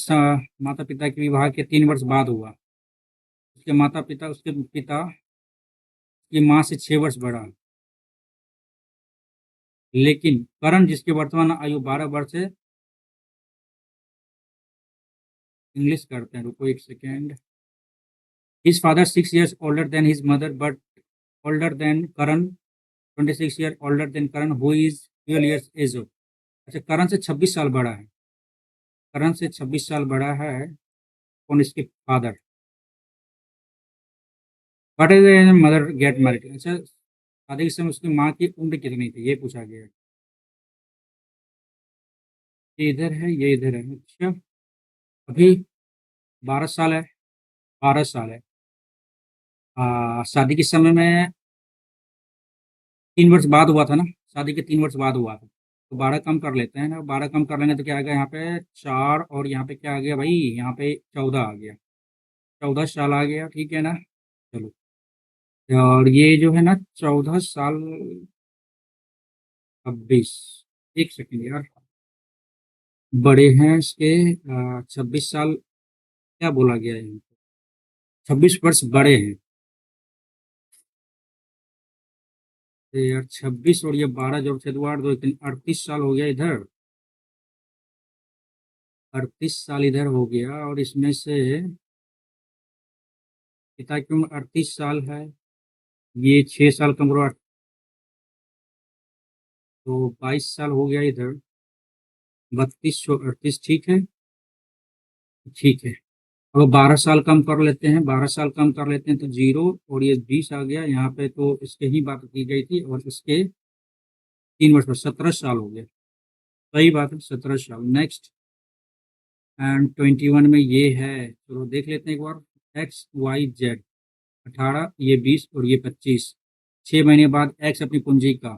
माता पिता के विवाह के 3 वर्ष बाद हुआ। उसके माता पिता, उसके पिता की माँ से 6 वर्ष बड़ा, लेकिन करण जिसकी वर्तमान आयु 12 वर्ष है, इंग्लिश करते हैं, रुको 1 second. His father 6 years older than his mother, but older than Karan, 26 years older than Karan, who is 12 years age of। अच्छा, करण से 26 साल बड़ा है, करण से 26 साल बड़ा है। कौन इसके father? What is mother get married? अच्छा, शादी के समय उसकी माँ की उम्र कितनी थी, ये पूछा गया है। ये इधर है, ये इधर है। अच्छा, अभी 12 साल है। 12 साल है। शादी के समय में 3 वर्ष बाद हुआ था ना। शादी के 3 वर्ष बाद हुआ था, तो 12 कम कर लेते हैं ना। 12 कम कर लेंगे तो क्या आ गया यहाँ पे 4, और यहाँ पे क्या आ गया भाई, यहाँ पे 14 आ गया। 14 साल आ गया, ठीक है ना। चलो, और ये जो है ना 14 साल 26, एक सेकेंड यार, बड़े हैं इसके 26 साल, क्या बोला गया है, 26 वर्ष बड़े हैं। तो यार 26 और ये 12 जोड़ से 2 8 2 3 38 साल हो गया इधर। 38 साल इधर हो गया, और इसमें से पिता की उम्र 38 साल है। ये 6 साल कम करो, तो 22 साल हो गया इधर। 32 38, ठीक है। ठीक है, अब 12 साल कम कर लेते हैं, 12 साल कम कर लेते हैं तो 0, और ये 20 आ गया यहाँ पे, तो इसके ही बात की गई थी, और इसके 3 वर्ष पर 17 साल हो गया। सही बात है, 17 साल। नेक्स्ट, एंड 21 में ये है, चलो देख लेते हैं एक बार। XYZ 18, ये 20 और ये 25। 6 महीने बाद एक्स अपनी पूंजी का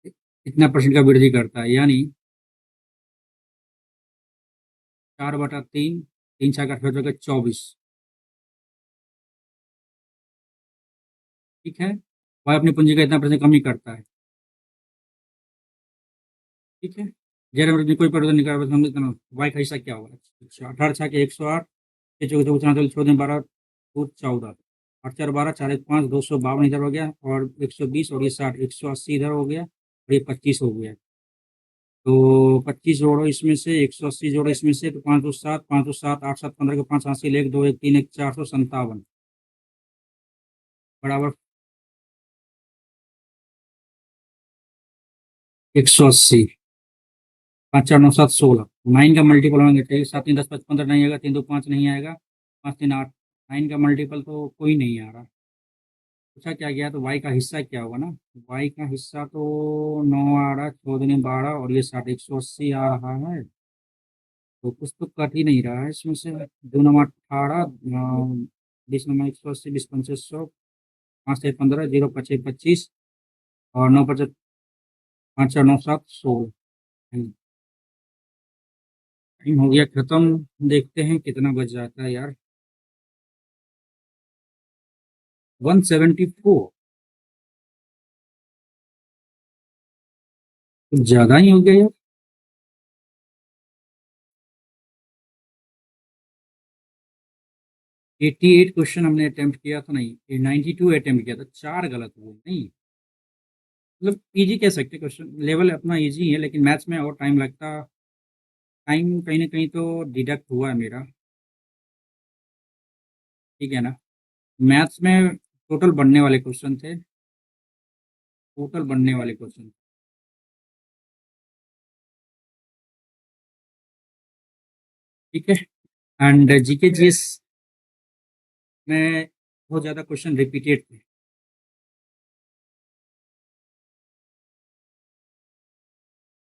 कितना परसेंट का वृद्धि करता है, यानी 4/3, 3×4 = 24। ठीक है, वह अपनी पूंजी का इतना परसेंट कम ही करता है। ठीक है, जैसे हमने कोई परिवर्तन निकाला बस हमने इतना, वाई का हिस्सा क्या होगा? 18×6 = 108, 6×4 = 14, 12 और 14, 4 × 5 = 252 इधर हो गया, और 120, और ये 60, 180 इधर हो गया, और ये 25 हो गया। तो 25 जोड़ो इसमें से, 180 जोड़ो इसमें से, तो 5 × 7, 5 × 7, 8 7 15 के 5 हासिल, 1 2 1 3 1 457 बराबर 180। 5 4 9 7 16, 9 का मल्टीपल होंगे चाहिए, 7 3 10 5 15 नहीं आएगा, 3 2 5 नहीं आएगा, 5 3 8, 9 का मल्टीपल तो कोई नहीं आ रहा। पूछा क्या गया, तो वाई का हिस्सा क्या होगा ना। वाई का हिस्सा तो 9 आ रहा, 14 12, और ये 60, 180 आ रहा है। तो कुछ तो कट ही नहीं रहा है इसमें से। 2 9 18, 20 9 180, 20 5 100, 5 6 15, 0 5 6 25, और 9 5 5 4 9 7 16। टाइम हो गया खत्म, देखते हैं कितना बच जाता है यार। 174, कुछ ज्यादा ही हो गया यार। 88 क्वेश्चन हमने अटेम्प्ट किया था, नहीं 92 अटेम्प्ट किया था, 4 गलत हुए नहीं। मतलब इजी कह सकते, क्वेश्चन लेवल अपना इजी है, लेकिन मैथ्स में और टाइम लगता। टाइम कहीं ना कहीं तो डिडक्ट हुआ है मेरा। ठीक है ना। मैथ्स में टोटल बनने वाले क्वेश्चन थे, टोटल बनने वाले क्वेश्चन। ठीक है, एंड जीके जीएस में बहुत ज़्यादा क्वेश्चन रिपीटेड थे।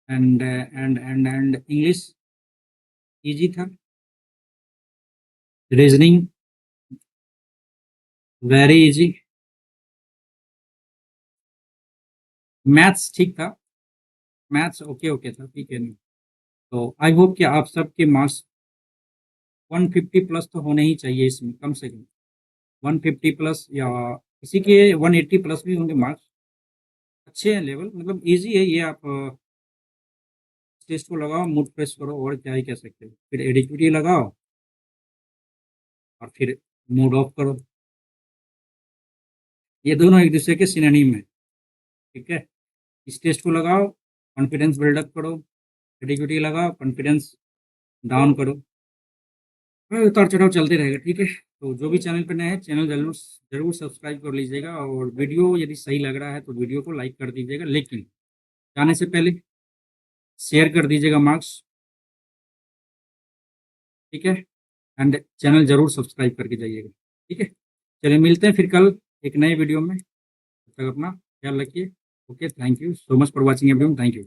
एंड इंग्लिश इजी था। Reasoning very easy. मैथ्स ठीक था, मैथ्स ओके ओके था, ठीक है ना। तो आई होप कि आप सबके मार्क्स 150 प्लस तो होने ही चाहिए इसमें, कम से कम 150 प्लस, या किसी के 180 प्लस भी होंगे मार्क्स। अच्छे हैं लेवल, मतलब इजी है ये। आप टेस्ट को लगाओ, मूड फ्रेश करो, और क्या ही कह सकते हो। फिर एडिक्टिविटी लगाओ, और फिर मूड ऑफ करो। ये दोनों एक दूसरे के सिनोनिम है। ठीक है, इस टेस्ट को लगाओ, कॉन्फिडेंस बिल्डअप करो। एडिक्टिविटी लगाओ, कॉन्फिडेंस डाउन करो। उतार चढ़ाव चलते रहेगा, ठीक है। तो जो भी चैनल पर नए हैं, चैनल जरूर जरूर सब्सक्राइब कर लीजिएगा, और वीडियो यदि सही लग रहा है तो वीडियो को लाइक कर दीजिएगा, लेकिन जाने से पहले शेयर कर दीजिएगा मार्क्स। ठीक है, एंड चैनल ज़रूर सब्सक्राइब करके जाइएगा, ठीक है। चलिए मिलते हैं फिर कल एक नए वीडियो में, तब तक अपना ख्याल रखिए। Okay, thank you so much for watching everyone, thank you.